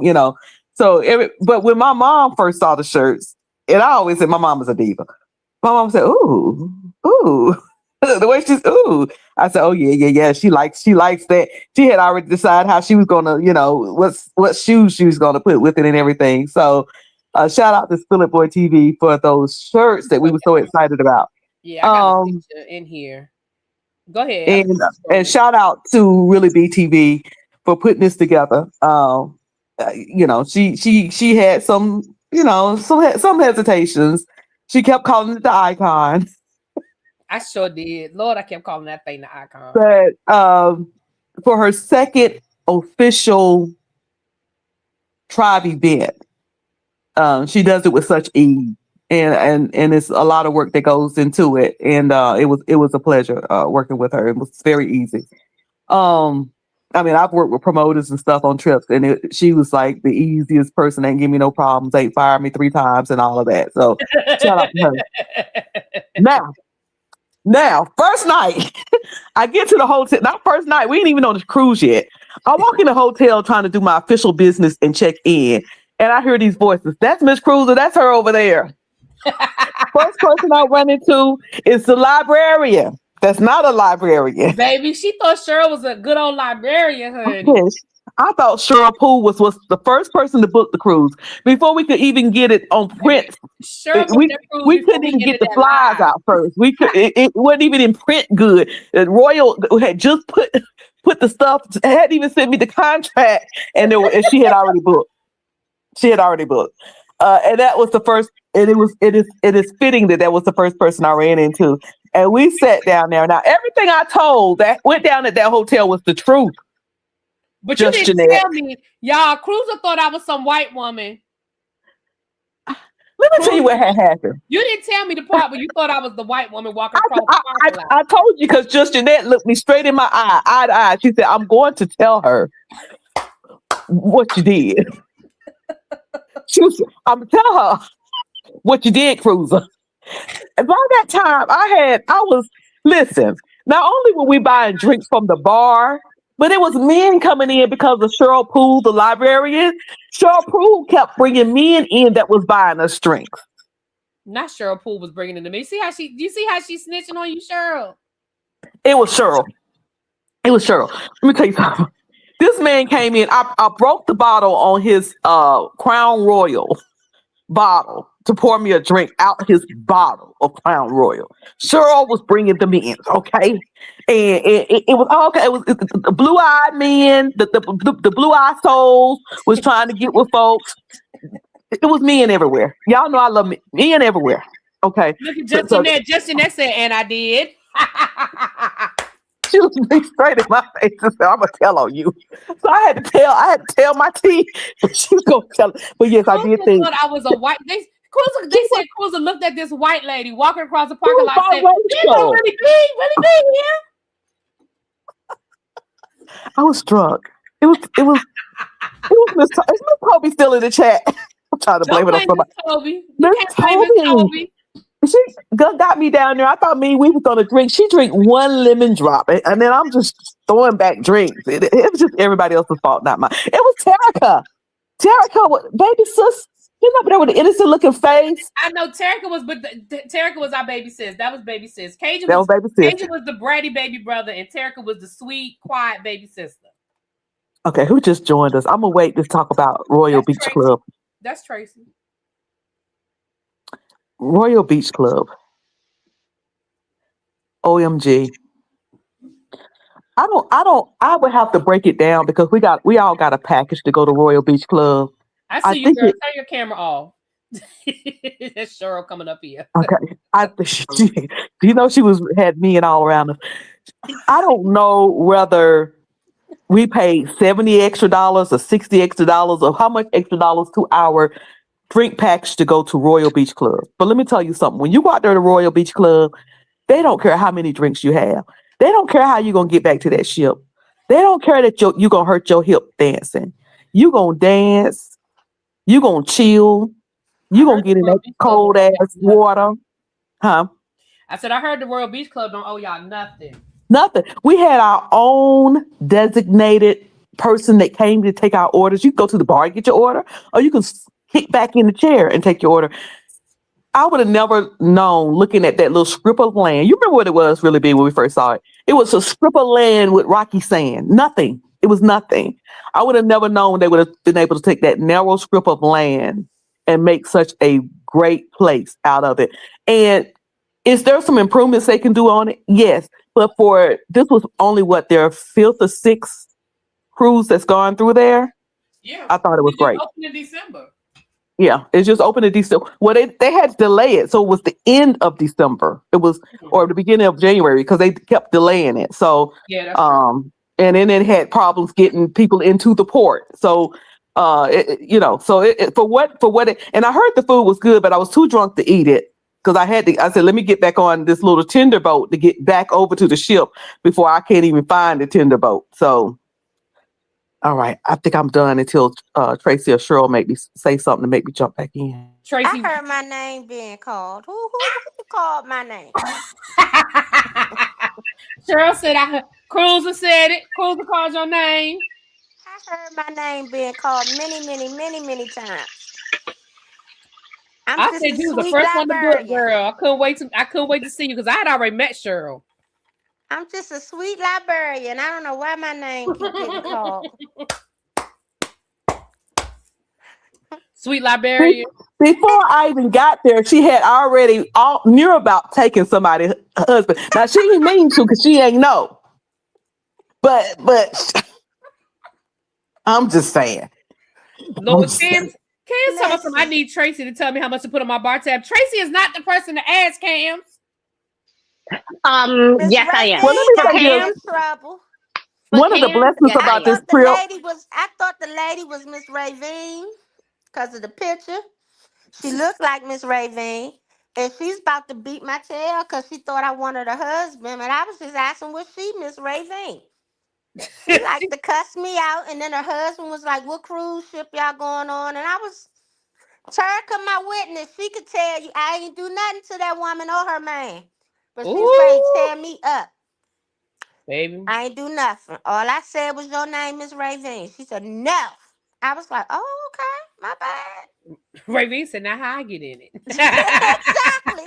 So but when my mom first saw the shirts, and I always said my mom is a diva. My mom said, "Ooh, ooh." The way she's ooh. I said, "Oh yeah. She likes that." She had already decided how she was gonna, what shoes she was gonna put with it and everything. So shout out to Spill It Boy TV for those shirts that we were so excited about. Yeah, I got a picture in here. Go ahead. And shout out to Really BTV for putting this together. She had some, some hesitations. She kept calling it the icon. I sure did. Lord, I kept calling that thing the icon. But for her second official tribe event, she does it with such ease, and it's a lot of work that goes into it. And it was a pleasure working with her. It was very easy. I mean, I've worked with promoters and stuff on trips, and she was like the easiest person. Ain't give me no problems. Ain't fired me 3 times and all of that. So shout out to her. Now, first night, I get to the hotel. Not first night. We ain't even on the cruise yet. I walk in the hotel trying to do my official business and check in, and I hear these voices. That's Miss Cruiser. That's her over there. First person I run into is the librarian. That's not a librarian. Baby, she thought Cheryl was a good old librarian, honey. I thought Cheryl Poole was the first person to book the cruise before we could even get it on print. We couldn't even get the flies out first. It wasn't even in print good. Royal had just put the stuff, hadn't even sent me the contract, and she had already booked. And that was the first. And it is fitting that was the first person I ran into. And we sat down there. Now everything I told that went down at that hotel was the truth. But you didn't tell me, y'all. Cruiser thought I was some white woman. Let me tell you what had happened. You didn't tell me the part where you thought I was the white woman walking across the parking lot. I told you because just Jeanette looked me straight in my eye to eye. She said, "I'm going to tell her what you did." I'm gonna tell her what you did, Cruiser. And by that time, listen. Not only were we buying drinks from the bar, but it was men coming in because of Cheryl Poole, the librarian. Cheryl Poole kept bringing men in that was buying us drinks. Not Cheryl Poole was bringing it to me. Do you see how she's snitching on you, Cheryl? It was Cheryl. Let me tell you something. This man came in. I broke the bottle on his Crown Royal bottle to pour me a drink out his bottle of Crown Royal. Cheryl was bringing them in, okay? And it was okay. It was the blue-eyed men, the blue-eyed souls was trying to get with folks. It was men everywhere. Y'all know I love men everywhere. Okay. Look at Justin there. Justin that said, and I did. She looked me straight in my face and said, "I'm gonna tell on you." So I had to tell my team. She was gonna tell it. But yes, I did think I was a white. They said Cruiser looked at this white lady walking across the parking lot. Said, really big here. I was drunk. It was Miss Toby still in the chat. I'm trying to blame it on somebody. Miss Toby. She got me down there. I thought we were gonna drink. She drank 1 lemon drop, and then I'm just throwing back drinks. It was just everybody else's fault, not mine. It was Terica. Baby sis, you know, there with the innocent looking face. I know Terica was our baby sis. That was baby sis. Cajun was the bratty baby brother, and Terica was the sweet, quiet baby sister. Okay, who just joined us? I'm gonna wait to talk about Royal Beach Club. That's Tracy. Royal Beach Club. OMG. I would have to break it down because we all got a package to go to Royal Beach Club. I I see you, think girl. it Turn your camera off. That's Cheryl coming up here. okay. You know she had me and all around us. I don't know whether we paid $70 extra or $60 extra or how much extra dollars to our drink package to go to Royal Beach Club. But let me tell you something. When you go out there to Royal Beach Club, they don't care how many drinks you have. They don't care how you're going to get back to that ship. They don't care that you're going to hurt your hip dancing. You're going to dance. You're going to chill. I You're going heard to get the in Royal that Beach Club cold don't owe ass y'all nothing. water. Huh? I said I heard the Royal Beach Club don't owe y'all nothing. Nothing. We had our own designated person that came to take our orders. You can go to the bar and get your order, or you can kick back in the chair and take your order. I would have never known looking at that little strip of land. You remember what it was really big when we first saw it? It was a strip of land with rocky sand. Nothing. It was nothing. I would have never known they would have been able to take that narrow strip of land and make such a great place out of it. And is there some improvements they can do on it? Yes. But this was only their fifth or sixth cruise that's gone through there. Yeah. I thought it was It just great. opened in December. Yeah, it's just open in December. Well, they had to delay it, so it was the end of December. It was or the beginning of January because they kept delaying it. So, Yeah, that's true. and then it had problems getting people into the port. So, for what it. And I heard the food was good, but I was too drunk to eat it because I said, let me get back on this little tender boat to get back over to the ship before I can't even find the tender boat. So. All right, I think I'm done until Tracy or Cheryl make me say something to make me jump back in. Tracy. I heard my name being called. Who called my name? Cheryl said Cruiser said it. Cruiser called your name. I heard my name being called many, many, many, many times. I'm I just said a you was the sweet first one to book, librarian. girl. I couldn't wait to see you because I had already met Cheryl. I'm just a sweet librarian. I don't know why my name keep getting called. Sweet librarian. Before I even got there, she had already knew about taking somebody's husband. Now she ain't mean to because she ain't know. But I'm just saying. Lord Cam tell me something. I Listen, need Tracy to tell me how much to put on my bar tab. Tracy is not the person to ask, Cams. Miss Yes, I am. Well, let Ravine me For got say me this. Cam, in trouble. for One of the Cam, blessings yes, I I about am. this thought trip. the lady was Miss Ravine because of the picture. She looked like Miss Ravine. And she's about to beat my tail because she thought I wanted a husband. And I was just asking, was she Miss Ravine? She liked to cuss me out. And then her husband was like, what cruise ship y'all going on? And I was, Terica, my witness, she could tell you I ain't do nothing to that woman or her man. But she's ready to Ooh, tear me up. baby. I ain't do nothing. All I said was your name is Ravine. She said, no. I was like, oh, okay, my bad. Ravine said, now how I get in it. Exactly.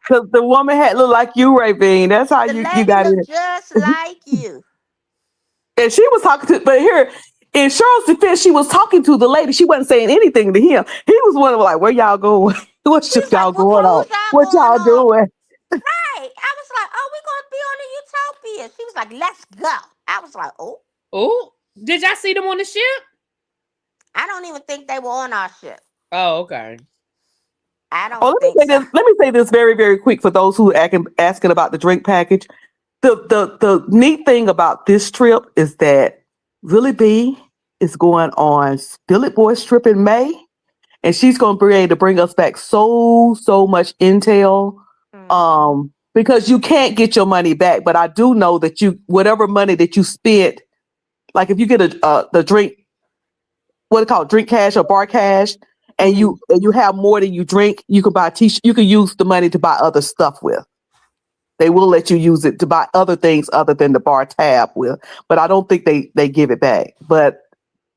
Because the woman had looked like you, Ravine. That's how The you lady got in looked it. just like you. And she was talking to, but here in Cheryl's defense, she was talking to the lady. She wasn't saying anything to him. He was one of like, where y'all going? What ship She's y'all like, what going on? cruise y'all What going y'all on? doing? Right. I was like, oh, we gonna be on the Utopia. She was like, let's go. I was like, oh, Ooh, did y'all see them on the ship? I don't even think they were on our ship. Oh, okay. I Oh, don't think so. let me say this very, very quick for those who asking about the drink package. The neat thing about this trip is that Really B is going on Spill It Boys trip in May, and she's going to be able to bring us back so much intel. Because you can't get your money back, but I do know that whatever money that you spent, like if you get the drink, what it called, drink cash or bar cash, and you have more than you drink, you can buy t-shirt. You can use the money to buy other stuff with. They will let you use it to buy other things other than the bar tab with, but I don't think they give it back. But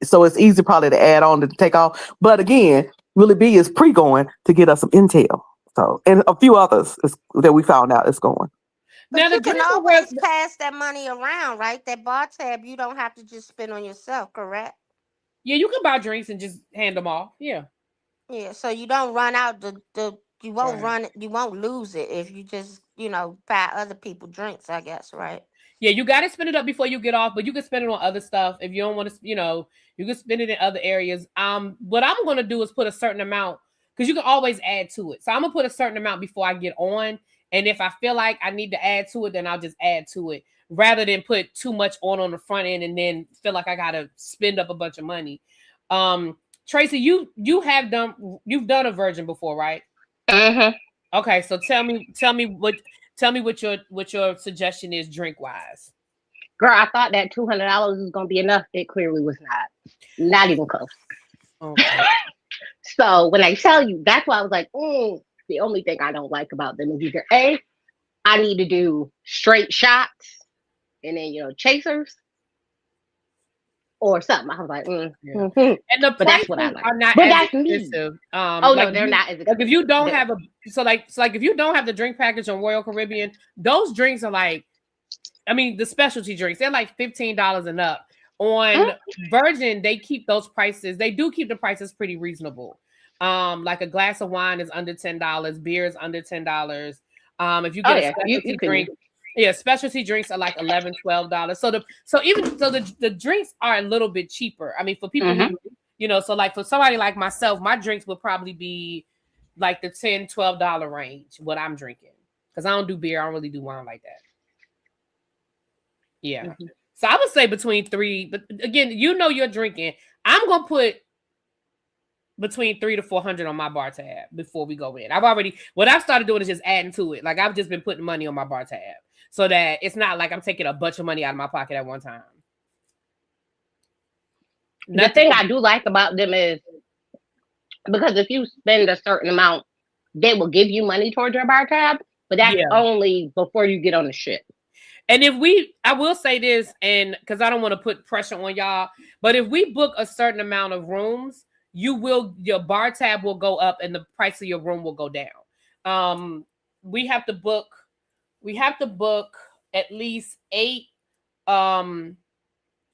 so it's easy probably to add on to take off. But again, Really B is pre-going to get us some intel. So and a few others that we found out is going. Now But the you can drink was always pass that money around, right? That bar tab, you don't have to just spend on yourself, correct? yeah, you can buy drinks and just hand them off. Yeah. Yeah, so you don't run out the You won't Right. run it. You won't lose it if you just, buy other people drinks, I guess, right? Yeah, you got to spend it up before you get off, but you can spend it on other stuff if you don't want to. You can spend it in other areas. What I'm going to do is put a certain amount because you can always add to it. So I'm gonna put a certain amount before I get on, and if I feel like I need to add to it, then I'll just add to it rather than put too much on the front end and then feel like I gotta spend up a bunch of money. Tracy, you've done a virgin before, right? Mm-hmm. Okay, so tell me what your suggestion is drink wise. Girl, I thought that $200 was gonna be enough. It clearly was not even close. Okay. So when I tell you, that's why I was like, the only thing I don't like about them is either A, I need to do straight shots and then chasers or something. I was like, Yeah. And the but that's prices what I like. are not But as that's expensive. Me. No, they're not as expensive. Like if you don't have if you don't have the drink package on Royal Caribbean, those drinks are like, the specialty drinks, they're like $15 and up. On Virgin, they keep those prices. They do keep the prices pretty reasonable. Like a glass of wine is under $10, beer is under $10. If you get a specialty drink, specialty drinks are like $11, $12. So the drinks are a little bit cheaper. For people who, so like for somebody like myself, my drinks would probably be like the $10, $12 range, what I'm drinking. Because I don't do beer, I don't really do wine like that. Yeah. Mm-hmm. So I would say between three, but again, you're drinking. I'm gonna put between $300 to $400 on my bar tab before we go in. What I've started doing is just adding to it. Like I've just been putting money on my bar tab so that it's not like I'm taking a bunch of money out of my pocket at one time. The thing I do like about them is because if you spend a certain amount, they will give you money towards your bar tab, but that's only before you get on the ship. And I will say this, and because I don't want to put pressure on y'all, but if we book a certain amount of rooms, your bar tab will go up and the price of your room will go down. We have to book at least 8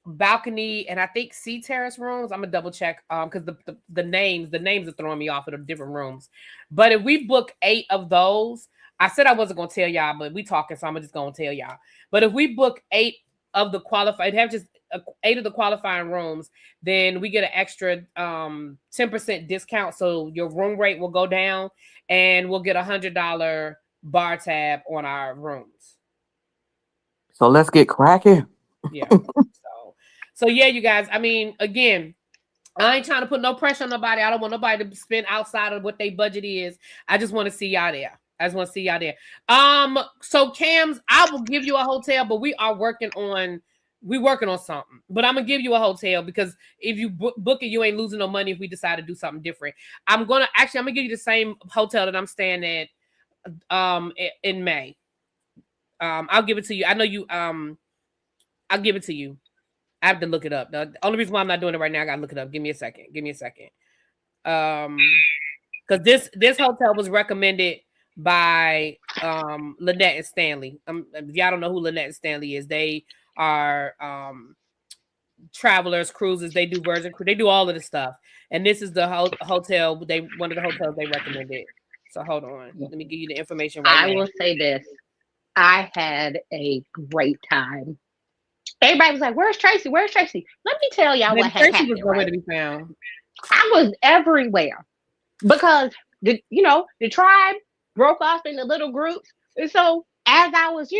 balcony and I think sea terrace rooms. I'm gonna double check because the names are throwing me off of the different rooms. But if we book 8 of those, I said I wasn't gonna tell y'all, but we talking, so I'm just gonna tell y'all. But if we book 8 of the qualified, have just 8 of the qualifying rooms, then we get an extra 10% discount. So your room rate will go down, and we'll get $100 bar tab on our rooms. So let's get cracking. Yeah. So yeah, you guys. Again, I ain't trying to put no pressure on nobody. I don't want nobody to spend outside of what their budget is. I just want to see y'all there. So Cams, I will give you a hotel, but we working on something. But I'm gonna give you a hotel because if you book it, you ain't losing no money if we decide to do something different. I'm gonna give you the same hotel that I'm staying at in May. I'll give it to you. I know you I'll give it to you. I have to look it up. The only reason why I'm not doing it right now, I gotta look it up. Give me a second. Because this hotel was recommended by Lynette and Stanley. If y'all don't know who Lynette and Stanley is, they are travelers, cruises. They do Virgin Cruise. They do all of the stuff. And this is the hotel. One of the hotels they recommended. So hold on. Let me give you the information right now. I will say this. I had a great time. Everybody was like, "Where's Tracy? Where's Tracy?" Let me tell y'all what had happened. Was nowhere to be found. I was everywhere because the tribe broke off into little groups, and so as I was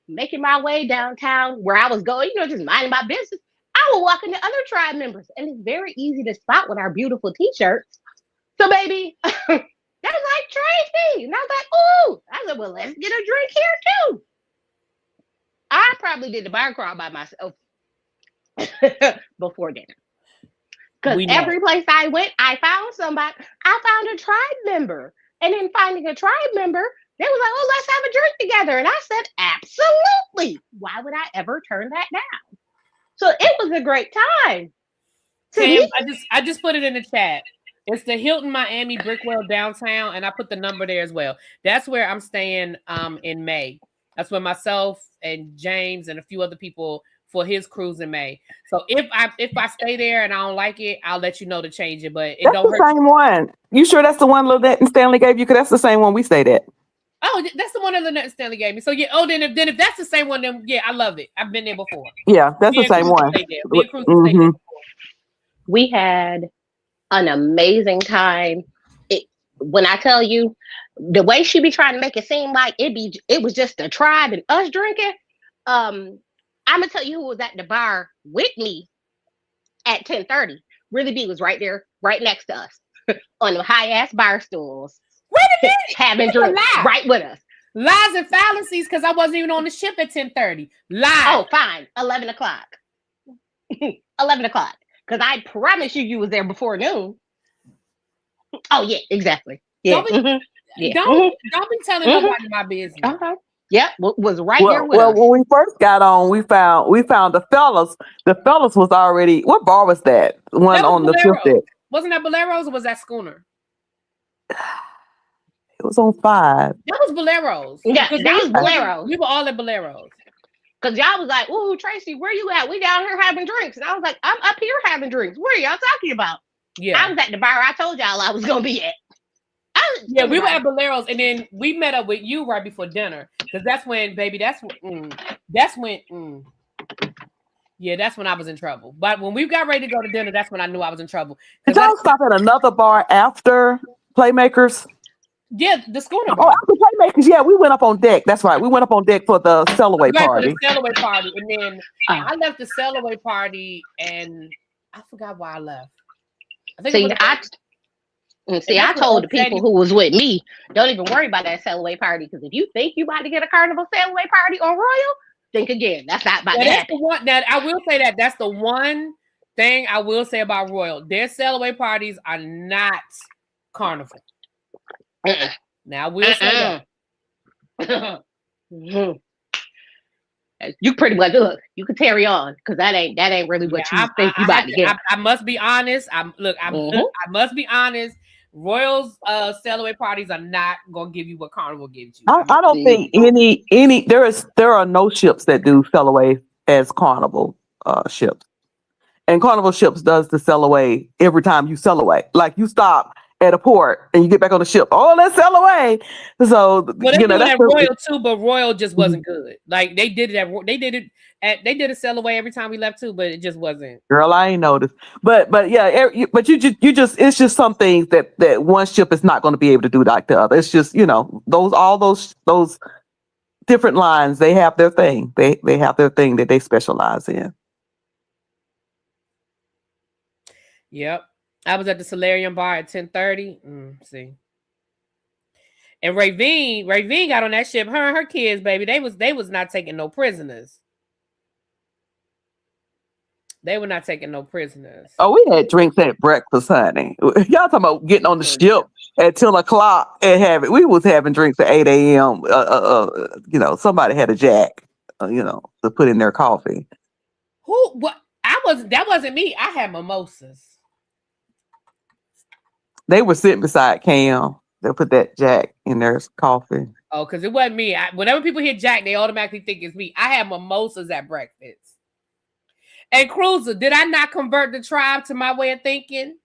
making my way downtown where I was going, just minding my business, I would walk into other tribe members, and it's very easy to spot with our beautiful t-shirts. So baby, that was like Tracy, and I was like, "Ooh!" I said, "Well, let's get a drink here too." I probably did the bar crawl by myself before dinner. Because every place I went, I found somebody. I found a tribe member. And in finding a tribe member, they was like, "Oh, let's have a drink together." And I said, absolutely. Why would I ever turn that down? So it was a great time. Sam, I just put it in the chat. It's the Hilton Miami Brickwell downtown, and I put the number there as well. That's where I'm staying in May. That's where myself and James and a few other people for his cruise in May. So if I stay there and I don't like it, I'll let you know to change it. But it That's don't the hurt. same one. You sure that's the one Lynette and Stanley gave you? Because that's the same one we stayed at. Oh, that's the one that Lynette and Stanley gave me. So yeah. Oh, then if that's the same one, then yeah, I love it. I've been there before. Yeah, that's the same one. Mm-hmm. We had an amazing time. When I tell you, the way she be trying to make it seem like it was just the tribe and us drinking. I'm gonna tell you who was at the bar with me at 10:30. Really B was right there, right next to us, on the high ass bar stools. Wait a minute, having drinks right with us. Lies and fallacies, because I wasn't even on the ship at 10:30. Lies. Oh, fine, 11 o'clock. 11 o'clock, because I promise you was there before noon. Oh yeah, exactly. Yeah. Don't be telling nobody my business. Yep, was right here with us. When we first got on, we found the fellas. The fellas was already. What bar was that? One on the fifth deck. Wasn't that Bolero's or was that Schooner? It was on 5. That was Bolero's. Yeah, that was Bolero's. We were all at Bolero's. Because y'all was like, "Ooh, Tracy, where you at? We down here having drinks." And I was like, "I'm up here having drinks. What are y'all talking about?" Yeah, I was at the bar I told y'all I was gonna be at. We were at Bolero's, and then we met up with you right before dinner. Because that's when, baby, that's when I was in trouble. But when we got ready to go to dinner, that's when I knew I was in trouble. Did y'all stop at another bar after Playmakers? Yeah, the Schooner bar. Oh, after Playmakers, yeah, we went up on deck. That's right. We went up on deck for the Cellaway party. For the Cellaway party. And then I left the Cellaway party, and I forgot why I left. I told the people who was with me, don't even worry about that Cellaway party, because if you think you about to get a Carnival Cellaway party on Royal, think again. That's not about to happen. Now, I will say that's the one thing I will say about Royal. Their Cellaway parties are not Carnival. Now, I will say that. You pretty much look. You can carry on, because that ain't really what you think you about to get. I must be honest. I must be honest. Royals Cellaway parties are not gonna give you what Carnival gives you. I don't think any there are no ships that do Cellaway as Carnival ships, and Carnival ships does the Cellaway every time you sail away. Like you stop at a port and you get back on the ship. Oh, let's sail away. So that's Royal too, but Royal just wasn't good. Like they did a sail away every time we left too, but it just wasn't. Girl, I ain't noticed. But yeah, but you just it's just some things that one ship is not going to be able to do like the other. It's just, all those different lines, they have their thing. They have their thing that they specialize in. Yep. I was at the Solarium bar at 10:30. See. And Ravine got on that ship. Her and her kids, baby, they was not taking no prisoners. They were not taking no prisoners. Oh, we had drinks at breakfast, honey. Y'all talking about getting on the ship at 10 o'clock and having. We was having drinks at 8 a.m. Somebody had a Jack, to put in their coffee. Who? What? That wasn't me. I had mimosas. They were sitting beside Cam. They put that Jack in their coffee. Oh, because it wasn't me. Whenever people hear Jack, they automatically think it's me. I had mimosas at breakfast. And Cruiser, did I not convert the tribe to my way of thinking?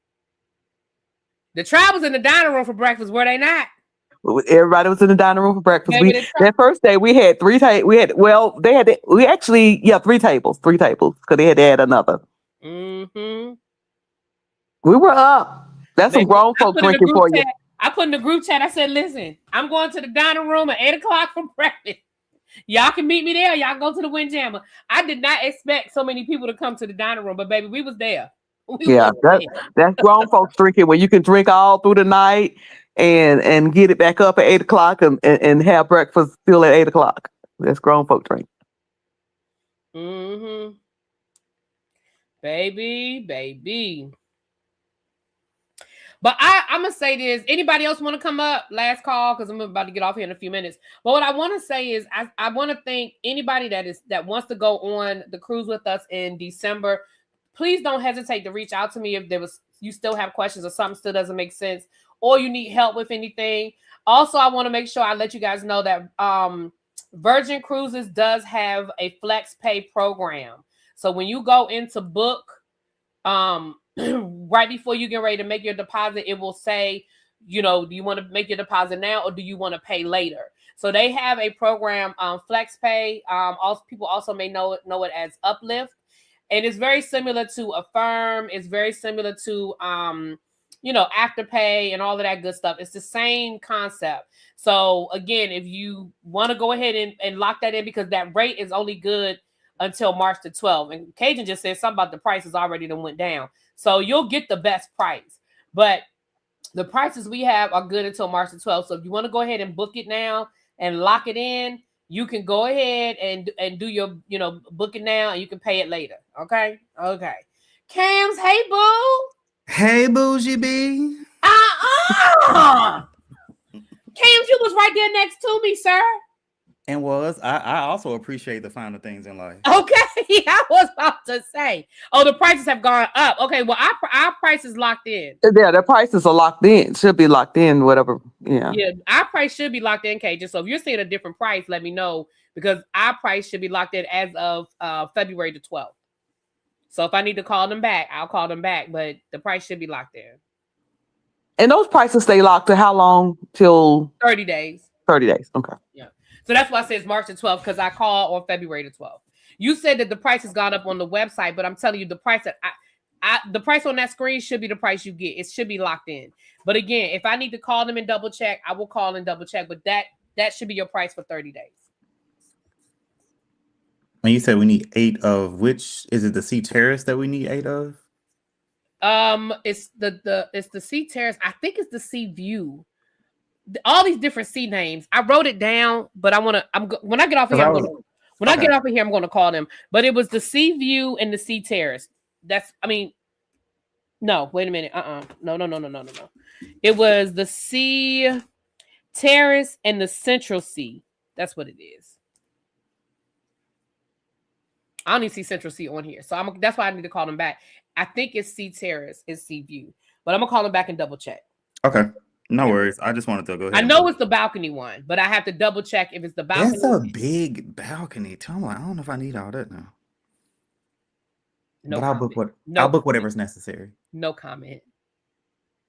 The tribe was in the dining room for breakfast, were they not? Everybody was in the dining room for breakfast. That first day we had 3 tables. We had 3 tables because they had to add another. Mm-hmm. We were up. That's some grown folk drinking for you. I put in the group chat. I said, "Listen, I'm going to the dining room at 8 o'clock for breakfast. Y'all can meet me there. Y'all go to the Windjammer." I did not expect so many people to come to the dining room, but baby, we was there. That's grown folks drinking where you can drink all through the night and get it back up at 8 o'clock and have breakfast still at 8 o'clock. That's grown folk drink. Mm-hmm. Baby. But I'm going to say this. Anybody else want to come up? Last call, because I'm about to get off here in a few minutes. But what I want to say is I want to thank anybody that wants to go on the cruise with us in December. Please don't hesitate to reach out to me if you still have questions or something still doesn't make sense or you need help with anything. Also, I want to make sure I let you guys know that Virgin Cruises does have a flex pay program. So when you go into book, right before you get ready to make your deposit, it will say, you know, do you want to make your deposit now or do you want to pay later? So they have a program, Flex Pay. Also, people also may know it as Uplift, and it's very similar to Affirm. It's very similar to you know, Afterpay and all of that good stuff. It's the same concept. So again, if you want to go ahead and lock that in, because that rate is only good until March the 12th. And Cajun just said something about the prices already done went down. So you'll get the best price. But the prices we have are good until March the 12th. So if you want to go ahead and book it now and lock it in, you can go ahead and do your, you know, book it now and you can pay it later. Okay? Okay. Cams, hey, boo. Hey, Bougie B. Cams, you was right there next to me, sir. And I also appreciate the finer things in life. Okay, I was about to say. Oh, the prices have gone up. Okay, well, our price is locked in. Yeah, the prices are locked in. Should be locked in, whatever. Yeah. Yeah, our price should be locked in, Cajun. So if you're seeing a different price, let me know, because our price should be locked in as of February the 12th. So if I need to call them back, I'll call them back, but the price should be locked in. And those prices stay locked to how long? Till 30 days. 30 days. Okay. Yeah. So that's why I said it's March the 12th, because I called on February the 12th. You said that the price has gone up on the website, but I'm telling you, the price that the price on that screen should be the price you get. It should be locked in. But again, if I need to call them and double check, I will call and double check. But that should be your price for 30 days. When you said we need 8 of, which is it? The C Terrace that we need 8 of? It's the C Terrace. I think it's the C View. All these different C names. I wrote it down, but when I get off of here, I get off of here, I'm going to call them. But it was the C View and the C Terrace. No, wait a minute. No. It was the C Terrace and the Central C. That's what it is. I don't even see Central C on here. So that's why I need to call them back. I think it's C Terrace, it's C View. But I'm going to call them back and double check. Okay. No worries. I just wanted to go ahead. I know it's the balcony one, but I have to double check if it's the balcony. That's a big balcony. I don't know if I need all that now. No, but I'll book whatever's necessary. No comment.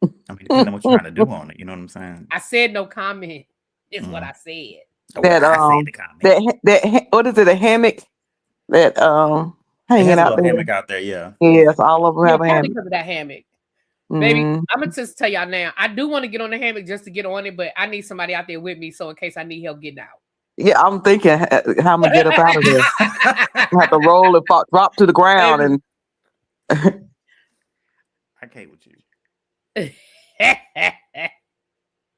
I mean, depending on what you're trying to do on it, you know what I'm saying? I said no comment. Is what I said. That what is it? A hammock that hanging out there. Hammock out there, yeah. Yes, all of them have a hammock because of that hammock. Baby, I'm gonna just tell y'all now. I do want to get on the hammock just to get on it, but I need somebody out there with me, so in case I need help getting out. Yeah, I'm thinking how I'm gonna get up out of there. I have to roll and drop to the ground, and I can't with you.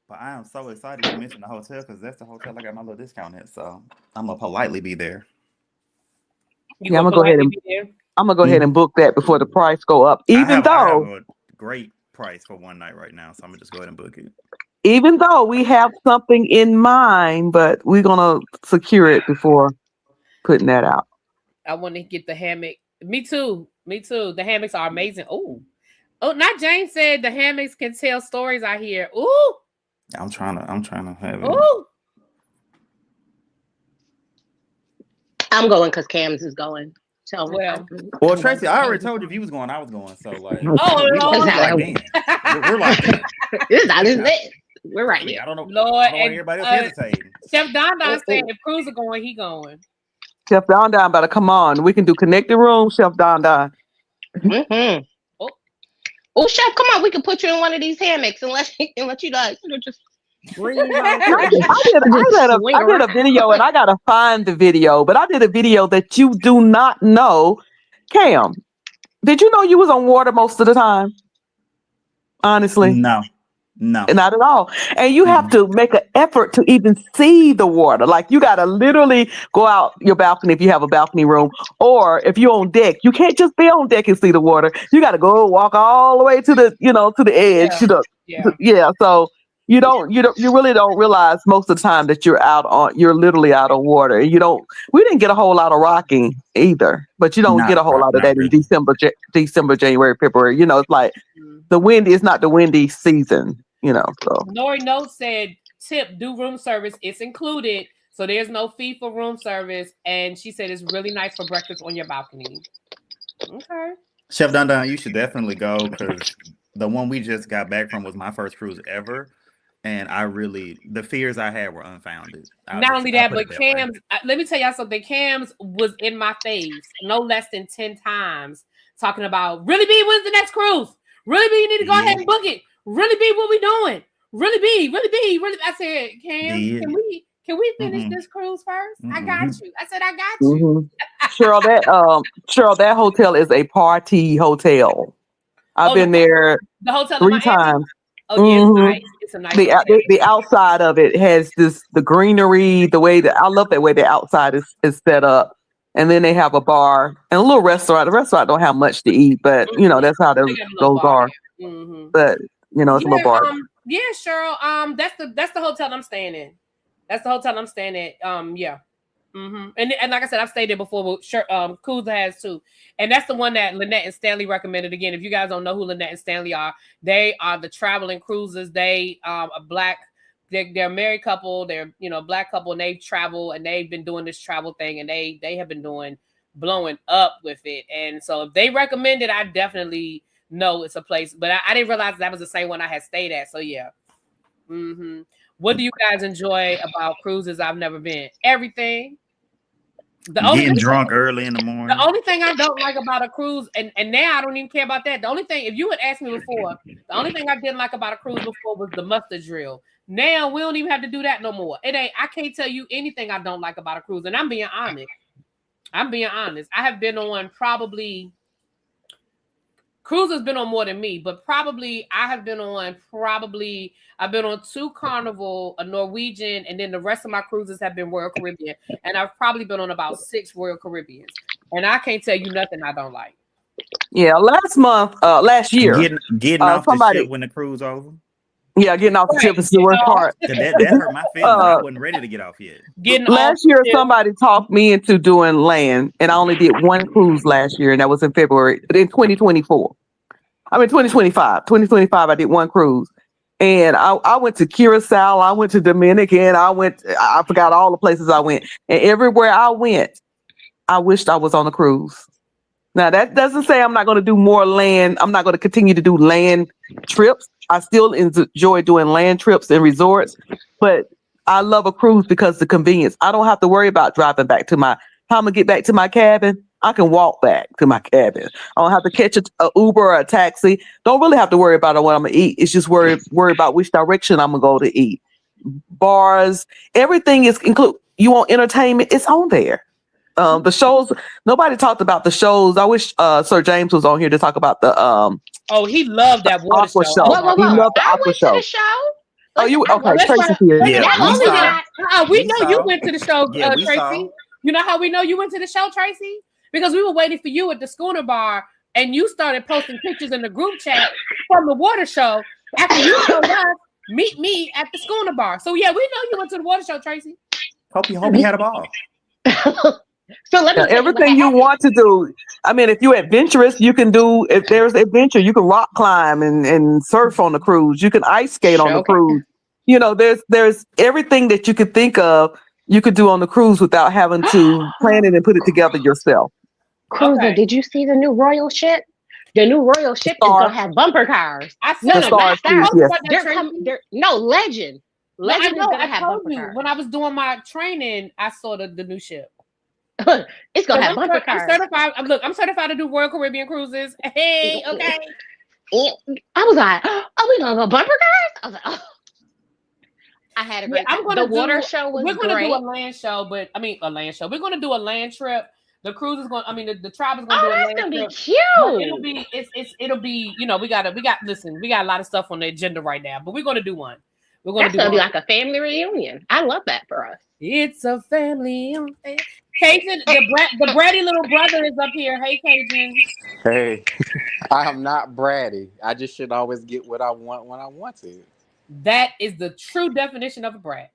But I am so excited you mentioned the hotel, because that's the hotel I got my little discount at. So I'm gonna politely be there. I'm gonna go ahead and book that before the price go up. I have a great price for one night right now, so I'm gonna just go ahead and book it. Even though we have something in mind, but we're gonna secure it before putting that out. I want to get the hammock. Me too. The hammocks are amazing. Oh, not James said the hammocks can tell stories out here. Ooh. I'm trying to have it. Ooh. I'm going because Cam's is going. So well, Tracy, I already told you if you was going, I was going. So like, we're locked in. This is it. We're right here. I don't know. Lord, and everybody else hesitating. Chef Don said if Cruz are going, he going. Chef Don better come on. We can do connected room, Chef Don. Mm-hmm. Oh, Chef, come on. We can put you in one of these hammocks and let you like, just breathe. I did a video, and I gotta find the video, but I did a video that you do not know. Cam, did you know you was on water most of the time? Honestly, no, not at all. And you have to make an effort to even see the water. Like, you gotta literally go out your balcony if you have a balcony room, or if you're on deck, you can't just be on deck and see the water. You gotta go walk all the way to the edge. Yeah. So you really don't realize most of the time that you're literally out on water. We didn't get a whole lot of rocking either, but you don't get a whole lot of that in December, January, February. It's like the wind is not the windy season, so. Nori Note said, tip, do room service. It's included. So there's no fee for room service. And she said it's really nice for breakfast on your balcony. Okay. Chef Dundon, you should definitely go because the one we just got back from was my first cruise ever, and the fears I had were unfounded. Not only I'll that, put it but that way. Cam's. Let me tell y'all something. Cam's was in my face no less than 10 times talking about Really B. When's the next cruise? Really B. You need to go ahead and book it. Really B. What we doing? Really B. Really B. Really. I said, Cam, can we finish this cruise first? I got you. I said, I got you. Cheryl, that hotel is a party hotel. I've been there the hotel 3 times. Oh yeah, it's nice. It's a nice the outside of it has the greenery, the way that I love that way the outside is set up. And then they have a bar and a little restaurant. The restaurant don't have much to eat, but that's how those are. But it's a little bar. Yeah, Cheryl. That's the hotel I'm staying in. That's the hotel I'm staying at. Yeah. And like I said, I've stayed there before, but sure, Kuz has too. And that's the one that Lynette and Stanley recommended. Again, if you guys don't know who Lynette and Stanley are, they are the traveling cruises. They a black, they're a married couple, they're black couple, and they travel and they've been doing this travel thing, and they have been blowing up with it. And so if they recommend it, I definitely know it's a place. But I didn't realize that was the same one I had stayed at. So yeah. What do you guys enjoy about cruises? I've never been. Everything. Getting drunk early in the morning. The only thing I don't like about a cruise, and now I don't even care about that. The only thing, if you had asked me before, the only thing I didn't like about a cruise before was the mustard drill. Now we don't even have to do that no more. I can't tell you anything I don't like about a cruise, and I'm being honest. I have been on Cruise has been on more than me, but I've been on 2 Carnival, a Norwegian, and then the rest of my cruises have been Royal Caribbean. And I've probably been on about 6 Royal Caribbeans. And I can't tell you nothing I don't like. Yeah, last year. Getting off the ship when the cruise over. Yeah, getting off the ship is the worst part. That hurt my feelings. I wasn't ready to get off yet. Last year, somebody talked me into doing land, and I only did 1 cruise last year, and that was in February, in 2024. I mean, 2025. 2025, I did 1 cruise. And I went to Curacao, I went to Dominican, I forgot all the places I went. And everywhere I went, I wished I was on a cruise. Now, that doesn't say I'm not going to do more land. I'm not going to continue to do land trips. I still enjoy doing land trips and resorts, but I love a cruise because of the convenience. I don't have to worry about driving back to how I'm going to get back to my cabin. I can walk back to my cabin. I don't have to catch a Uber or a taxi. Don't really have to worry about what I'm going to eat. It's just worry about which direction I'm going to go to eat. Bars, everything is included. You want entertainment? It's on there. The shows, nobody talked about the shows. I wish Sir James was on here to talk about the he loved that water aqua show. Whoa. He loved the I aqua went show. to the show. Oh, you okay? Tracy here. Yeah, we know you went to the show, Tracy. Saw. You know how we know you went to the show, Tracy? Because we were waiting for you at the Schooner Bar, and you started posting pictures in the group chat from the water show after you told us, meet me at the Schooner Bar. So yeah, we know you went to the water show, Tracy. Hope you had a ball. So let me everything you want to do. I mean, if you're adventurous, you can do. If there's adventure, you can rock climb and surf on the cruise. You can ice skate on the cruise. There's everything that you could think of. You could do on the cruise without having to plan it and put it together yourself. Cruiser, did you see the new Royal ship? The new Royal ship is gonna have bumper cars. Legend. Legend. Legend is gonna have bumper cars. When I was doing my training, I saw the new ship. It's gonna have bumper cars. I'm certified to do Royal Caribbean cruises. Hey, okay. I was like, oh, we gonna go bumper cars? I was like, oh. I had a great time. The water show was great. We're gonna do a land show, a land show. We're gonna do a land trip. The cruise is going. The tribe is going to do a land trip. That's gonna be cute. It'll be. We got a lot of stuff on the agenda right now, but we're going to do one. We're going to be like a family reunion. I love that for us. It's a family. Cajun, the bratty little brother is up here. Hey, Cajun. Hey, I am not bratty. I just should always get what I want when I want it. That is the true definition of a brat.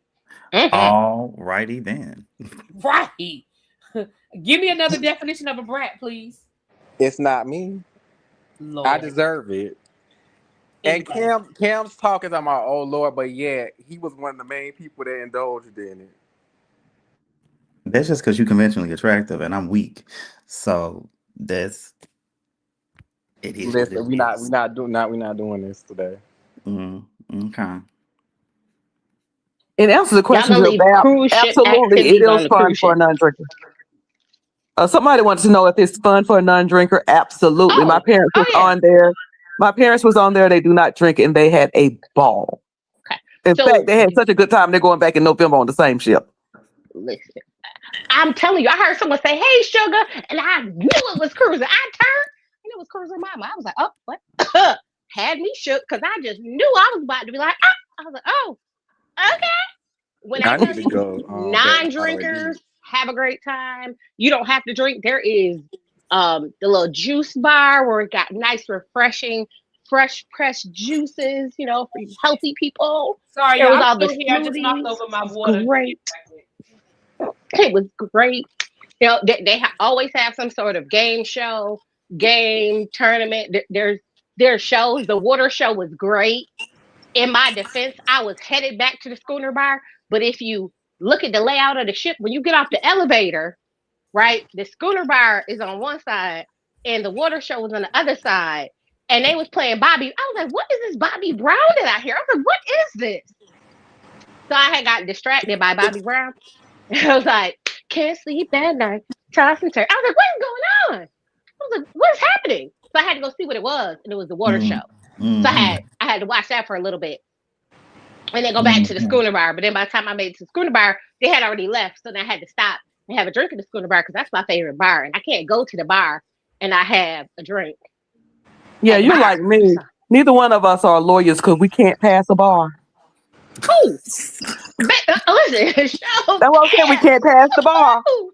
All righty then. Right. Give me another definition of a brat, please. It's not me. Lord. I deserve it. And Cam's talking about my oh Lord, but yeah, he was one of the main people that indulged in it. That's just because you're conventionally attractive and I'm weak. So that's It is what Listen, it we is. not doing this today. Okay. In answer to the Y'all question, gonna leave cruise ship absolutely, it activities on is the fun cruise for a ship. non-drinker. Somebody wants to know if it's fun for a non-drinker. Absolutely. My Oh, parents was yeah. on there. My parents was on there. They do not drink, and they had a ball. Okay. In So fact, they had such a good time. They're going back in November on the same ship. listen, I'm telling you, I heard someone say, "Hey, sugar," and I knew it was cruising. I turned, and it was cruising mama. I was like, "Oh, what?" Had me shook because I just knew I was about to be like, "Ah!" I was like, "Oh, okay." When I I tell need to you, go back to Hideaway non-drinkers Beach. have a great time. You don't have to drink. There is the little juice bar where it got nice, refreshing, fresh pressed juices. For you healthy people. Sorry, There y'all. was I'm all the still here. I just knocked smoothies. over my It was water. great. It was great. They always have some sort of game show, game tournament. There's shows. The water show was great. In my defense, I was headed back to the schooner bar. But if you look at the layout of the ship, when you get off the elevator, right, the schooner bar is on one side and the water show was on the other side. And they was playing Bobby. I was like, what is this Bobby Brown that I hear? I was like, what is this? So I had got distracted by Bobby Brown. I was like, can't sleep at night, toss and turn. I was like, what is going on? I was like, what's happening? So I had to go see what it was, and it was the water show. So I had to watch that for a little bit, and then go back to the schooner bar. But then by the time I made it to the schooner bar, they had already left, so then I had to stop and have a drink at the schooner bar because that's my favorite bar, and I can't go to the bar and I have a drink. Yeah, at the you're bar. like me. So, Neither one of us are lawyers because we can't pass a bar. listen, show That's what I'm saying. We can't pass the bar. Woo!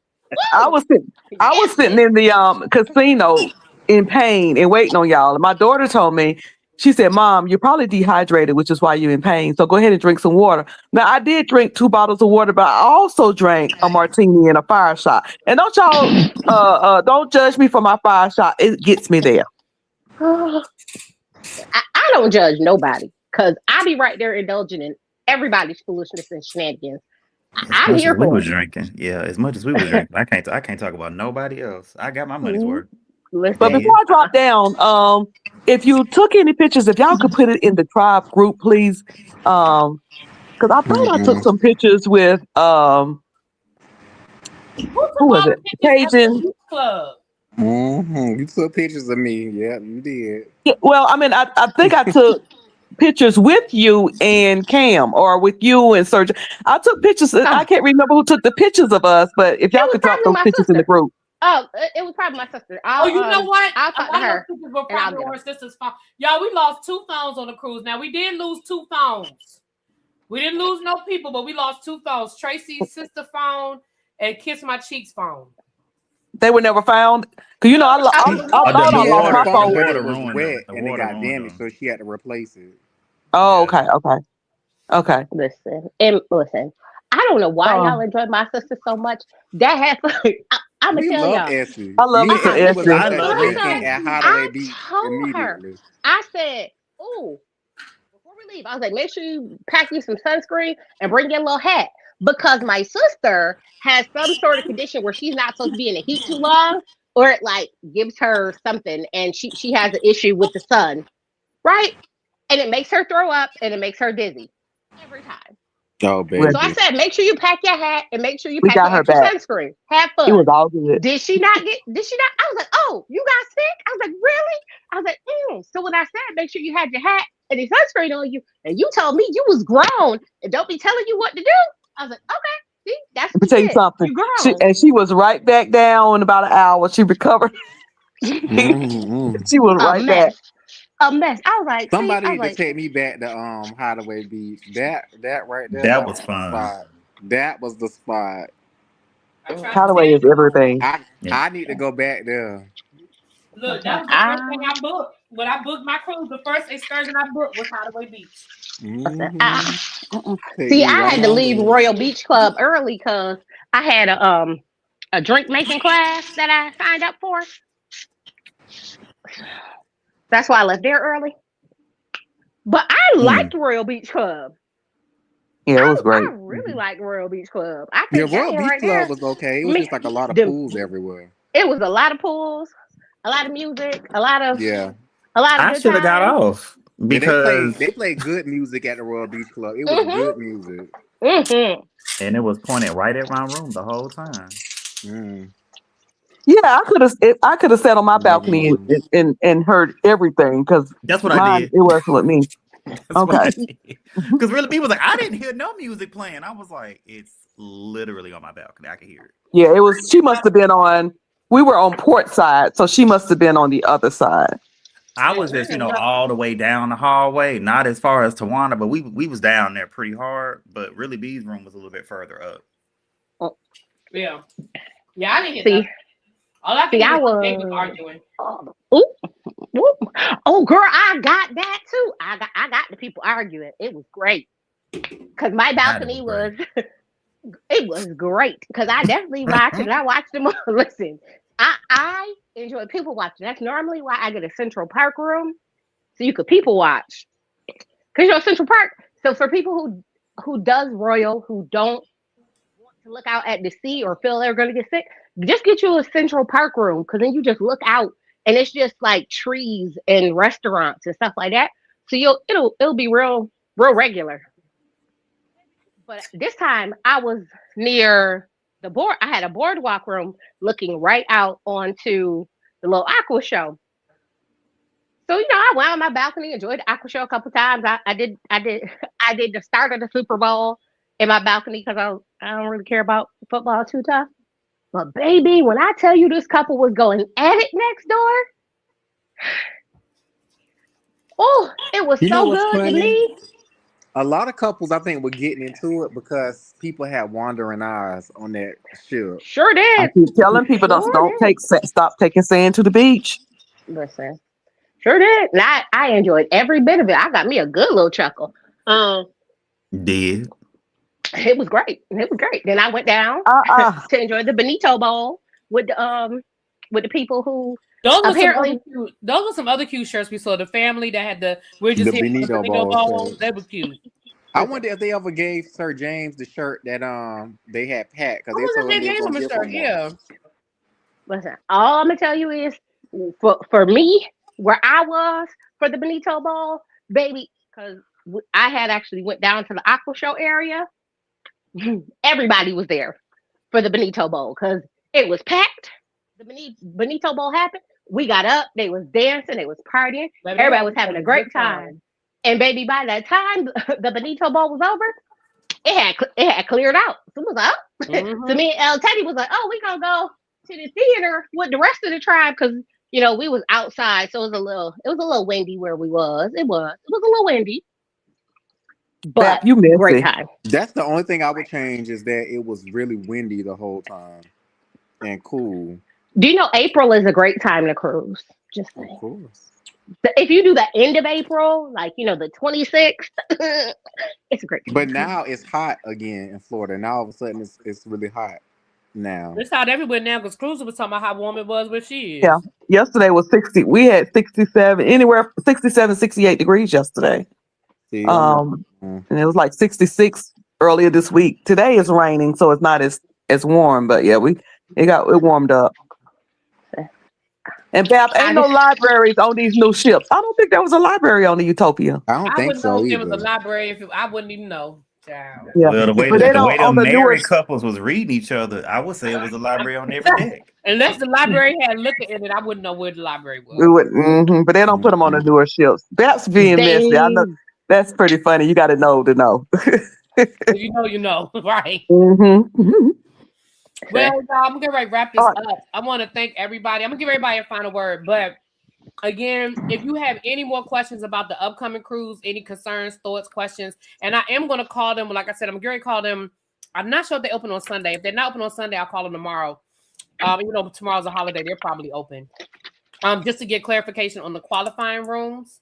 I was sitting in the casino in pain and waiting on y'all. And my daughter told me, she said, "Mom, you're probably dehydrated, which is why you're in pain. So go ahead and drink some water." Now I did drink 2 bottles of water, but I also drank a martini and a fire shot. And don't y'all don't judge me for my fire shot. It gets me there. I don't judge nobody because I be right there indulging in everybody's foolishness and shenanigans. I'm As here we for was it. drinking, yeah. As much as we was drinking, I can't talk about nobody else. I got my money's worth. Listen, But before I drop down, if you took any pictures, if y'all could put it in the tribe group, please. Because I thought I took some pictures with Who took who was all the it? pictures at the Cajun. beach club? You took pictures of me. Yeah, you did. Yeah, well, I mean, I think I took pictures with you and Cam, or with you and Serge. I took pictures. I can't remember who took the pictures of us, but if y'all was could drop probably those my pictures in the sister. group. Oh, it was probably my sister. Oh, you know what? I'll A talk to lot of her. those pictures were and I'll probably get on them. her sister's phone. Y'all, we lost 2 phones on the cruise. Now we did lose 2 phones. We didn't lose no people, but we lost 2 phones. Tracy's sister phone and Kiss My Cheeks phone. They were never found. Cause you know I thought I She lost had my her phone. phone, but water it was ruined wet them. and it got ruined damaged, them. so she had to replace it. Oh, Yeah. okay. Listen. I don't know why y'all enjoy my sister so much. That has I'm gonna We tell love y'all. Essie. I love Me me some and E was Essie. up I there love drinking Essie. at Hideaway I Beach told her. immediately. I said, "Oh, before we leave, I was like, make sure you pack you some sunscreen and bring your little hat because my sister has some sort of condition where she's not supposed to be in the heat too long, or it like gives her something, and she has an issue with the sun, right? And it makes her throw up and it makes her dizzy every time. Oh, So I baby. said, make sure you pack your hat and make sure you We pack got your her extra back. sunscreen. Have It was fun." all good. Did she not? I was like, oh, you got sick? I was like, really? I was like, So when I said make sure you had your hat and your sunscreen on you, and you told me you was grown and don't be telling you what to do, I was like, okay, see, that's Let what me you tell you did. something. You grown. She was right back down in about an hour. She recovered. Mm-hmm. She was A right back. mess. A mess. I was like, Somebody need to take me back to Hideaway Beach. That right there. That That was was the fun. spot. That was the spot. I tried to Hideaway tell is you. everything. I need to go back there. Look, that was the first thing I booked. When I booked my cruise, the first excursion I booked was Hideaway Beach. Take See, me I right had to on leave there. Royal Beach Club early because I had a drink making class that I signed up for. That's why I left there early. But I liked Royal Beach Club. Yeah, it was great. I really liked Royal Beach Club. I Yeah, think that Royal one Beach right Club there. was okay. It was just like a lot of pools everywhere. It was a lot of pools. a lot of music, a lot of Yeah. I good should have got times. off Yeah, because they played good music at the Royal Beach Club. It was good music. and it was pointed right at my room the whole time. Mm. Yeah, I could have sat on my balcony Mm. and heard everything because That's what I mine did. it wasn't with me. That's Okay. what I did. Because really, people was like, I didn't hear no music playing. I was like, it's literally on my balcony. I could hear it. Yeah, it was. She must have been on. We were on port side, so she must have been on the other side. I was just, all the way down the hallway, not as far as Tawana, but we was down there pretty hard. But really, B's room was a little bit further up. Yeah, I didn't get See, that. All I think I was was arguing. Oh, girl, I got that too. I got the people arguing. It was great because my balcony was. It was great because I definitely watched it. And I watched them. Listen, I enjoy people watching. That's normally why I get a Central Park room, so you could people watch. Because Central Park. So for people who does Royal, who don't want to look out at the sea or feel they're going to get sick, just get you a Central Park room because then you just look out and it's just like trees and restaurants and stuff like that. So it'll be real regular. But this time I was near the board. I had a boardwalk room looking right out onto the little aqua show. So I went on my balcony, enjoyed the aqua show a couple times. I did the start of the Super Bowl in my balcony because I don't really care about football too tough. But baby, when I tell you this couple was going at it next door, oh, it was so good to me. A lot of couples, I think, were getting into it because people had wandering eyes on that ship. Sure did. I keep telling people stop taking sand to the beach. Listen, sure did. And I enjoyed every bit of it. I got me a good little chuckle. Did. It was great. Then I went down to enjoy the Benito Bowl with the people who Those apparently were some other cute shirts we saw. The family that had the Benito Bowl. They were cute. I wonder if they ever gave Sir James the shirt that they had packed because they told him they were a shirt. Yeah. Listen, all I'm gonna tell you is for me where I was for the Benito Bowl, baby, because I had actually went down to the Aqua Show area. Everybody was there for the Benito Bowl because it was packed. The Benito Bowl happened. We got up. They was dancing. They was partying. Everybody was having a great time. And baby, by that time the Benito Bowl was over, it had cleared out. So it was up. So me and El Teddy was like, "Oh, we gonna go to the theater with the rest of the tribe because we was outside, so it was a little windy where we was. It was a little windy, but you missed great it. time. That's the only thing I would change is that it was really windy the whole time and cool. Do you know April is a great time to cruise? Just saying. Of course. If you do the end of April, like the 26th, it's a great time. But now it's hot again in Florida. Now all of a sudden it's really hot now. It's hot everywhere now because Cruiser was talking about how warm it was where she is. Yeah. Yesterday was 60. We had 67, anywhere 67, 68 degrees yesterday. See, And it was like 66 earlier this week. Today is raining, so it's not as warm, but yeah, it warmed up. And Bab, ain't no libraries on these new ships. I don't think there was a library on the Utopia. I don't think so know either. if there was a library. I wouldn't even know. Yeah. Well, the way the married couples was reading each other, I would say it was a library on every deck. Unless the library had liquor in it, I wouldn't know where the library was. But they don't put them on the newer ships. That's being messy. I know that's pretty funny. You got to know to know. You know, right? Mm-hmm. Well, I'm gonna wrap this up. I want to thank everybody. I'm gonna give everybody a final word, but again, if you have any more questions about the upcoming cruise, any concerns, thoughts, questions, and I am gonna call them. Like I said, I'm going to call them. I'm not sure if they open on Sunday. If they're not open on Sunday, I'll call them tomorrow. Tomorrow's a holiday. They're probably open. Just to get clarification on the qualifying rooms.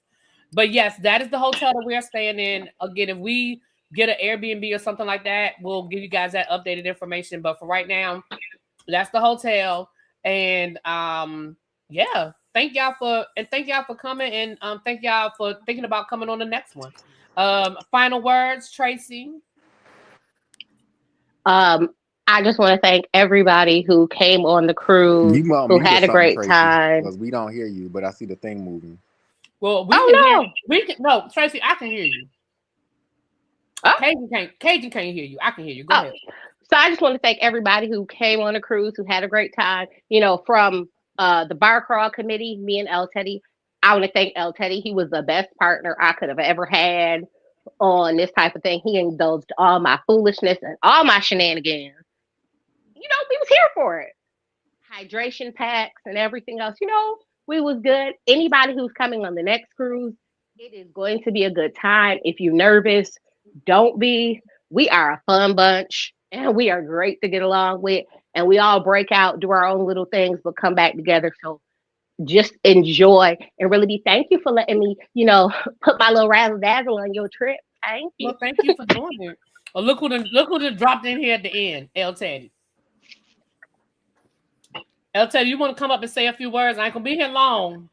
But yes, that is the hotel that we are staying in. Again, if we get an Airbnb or something like that, we'll give you guys that updated information. But for right now, that's the hotel. And thank y'all for coming, and thank y'all for thinking about coming on the next one. Final words, Tracy. I just want to thank everybody who came on the cruise, You must who mute or had a something, great Tracy, time. because we don't hear you, but I see the thing moving. Well, we Oh, can hear. no. We can no, Tracy. I can hear you. Oh. Cajun can't hear you. I can hear you. Go Oh. ahead. So I just want to thank everybody who came on the cruise, who had a great time. You know, from the bar crawl committee, me and El Teddy. I want to thank El Teddy. He was the best partner I could have ever had on this type of thing. He indulged all my foolishness and all my shenanigans. You know, we was here for it. Hydration packs and everything else. You know, we was good. Anybody who's coming on the next cruise, it is going to be a good time. If you're nervous, don't be. We are a fun bunch and we are great to get along with. And we all break out, do our own little things, but come back together. So just enjoy and really be thank you for letting me, you know, put my little razzle dazzle on your trip. Thank you. Well, thank you for doing it. Oh, look who just dropped in here at the end. El Teddy. El Teddy, you want to come up and say a few words? I ain't gonna be here long.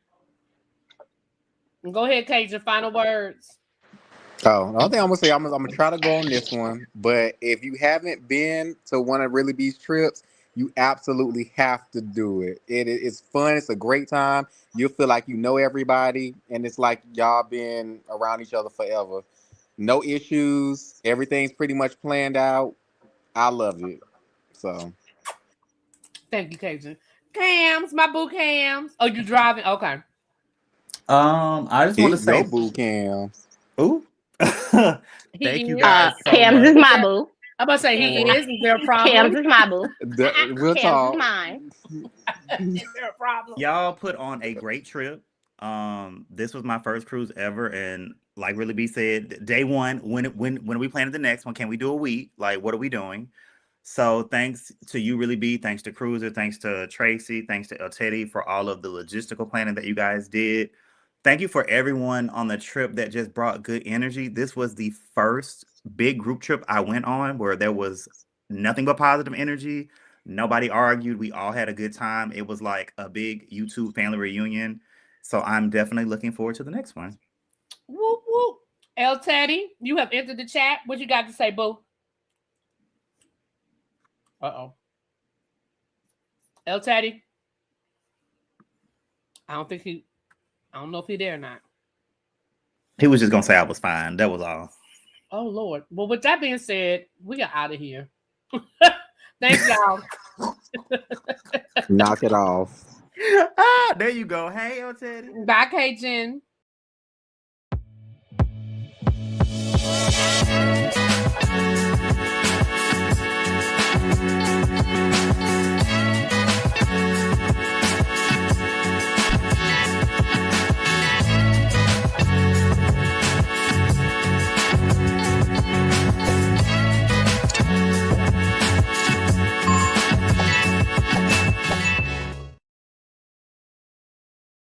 Go ahead, Cajun. Final words. Oh, the only thing I'm gonna say, I'm gonna try to go on this one. But if you haven't been to one of Really Be's trips, you absolutely have to do it. It's fun. It's a great time. You'll feel like you know everybody, and it's like y'all been around each other forever. No issues. Everything's pretty much planned out. I love it. So Thank you, Cajun. Cams, my boo Cams. Oh, you driving? Okay. I just want to it's your say, boo cams. ooh, He thank you is. guys so Cams much. is my boo. I'm about to say he And is. Is there a Cams problem? is my boo. We'll Cams talk. is mine. Is there a problem? Y'all put on a great trip. This was my first cruise ever, and like Really B said, day one, when are we planning the next one? Can we do a week? Like, what are we doing? So thanks to you, Really B. Thanks to Cruiser. Thanks to Tracy. Thanks to El Teddy for all of the logistical planning that you guys did. Thank you for everyone on the trip that just brought good energy. This was the first big group trip I went on where there was nothing but positive energy. Nobody argued. We all had a good time. It was like a big YouTube family reunion. So I'm definitely looking forward to the next one. Whoop whoop. El Teddy, you have entered the chat. What you got to say, boo? Uh-oh. El Teddy. I don't know if he's there or not. He was just gonna say I was fine. That was all. Oh Lord. Well, with that being said, we are out of here. Thanks, y'all. Knock it off. There you go. Hey, El Teddy. Bye, Cajun.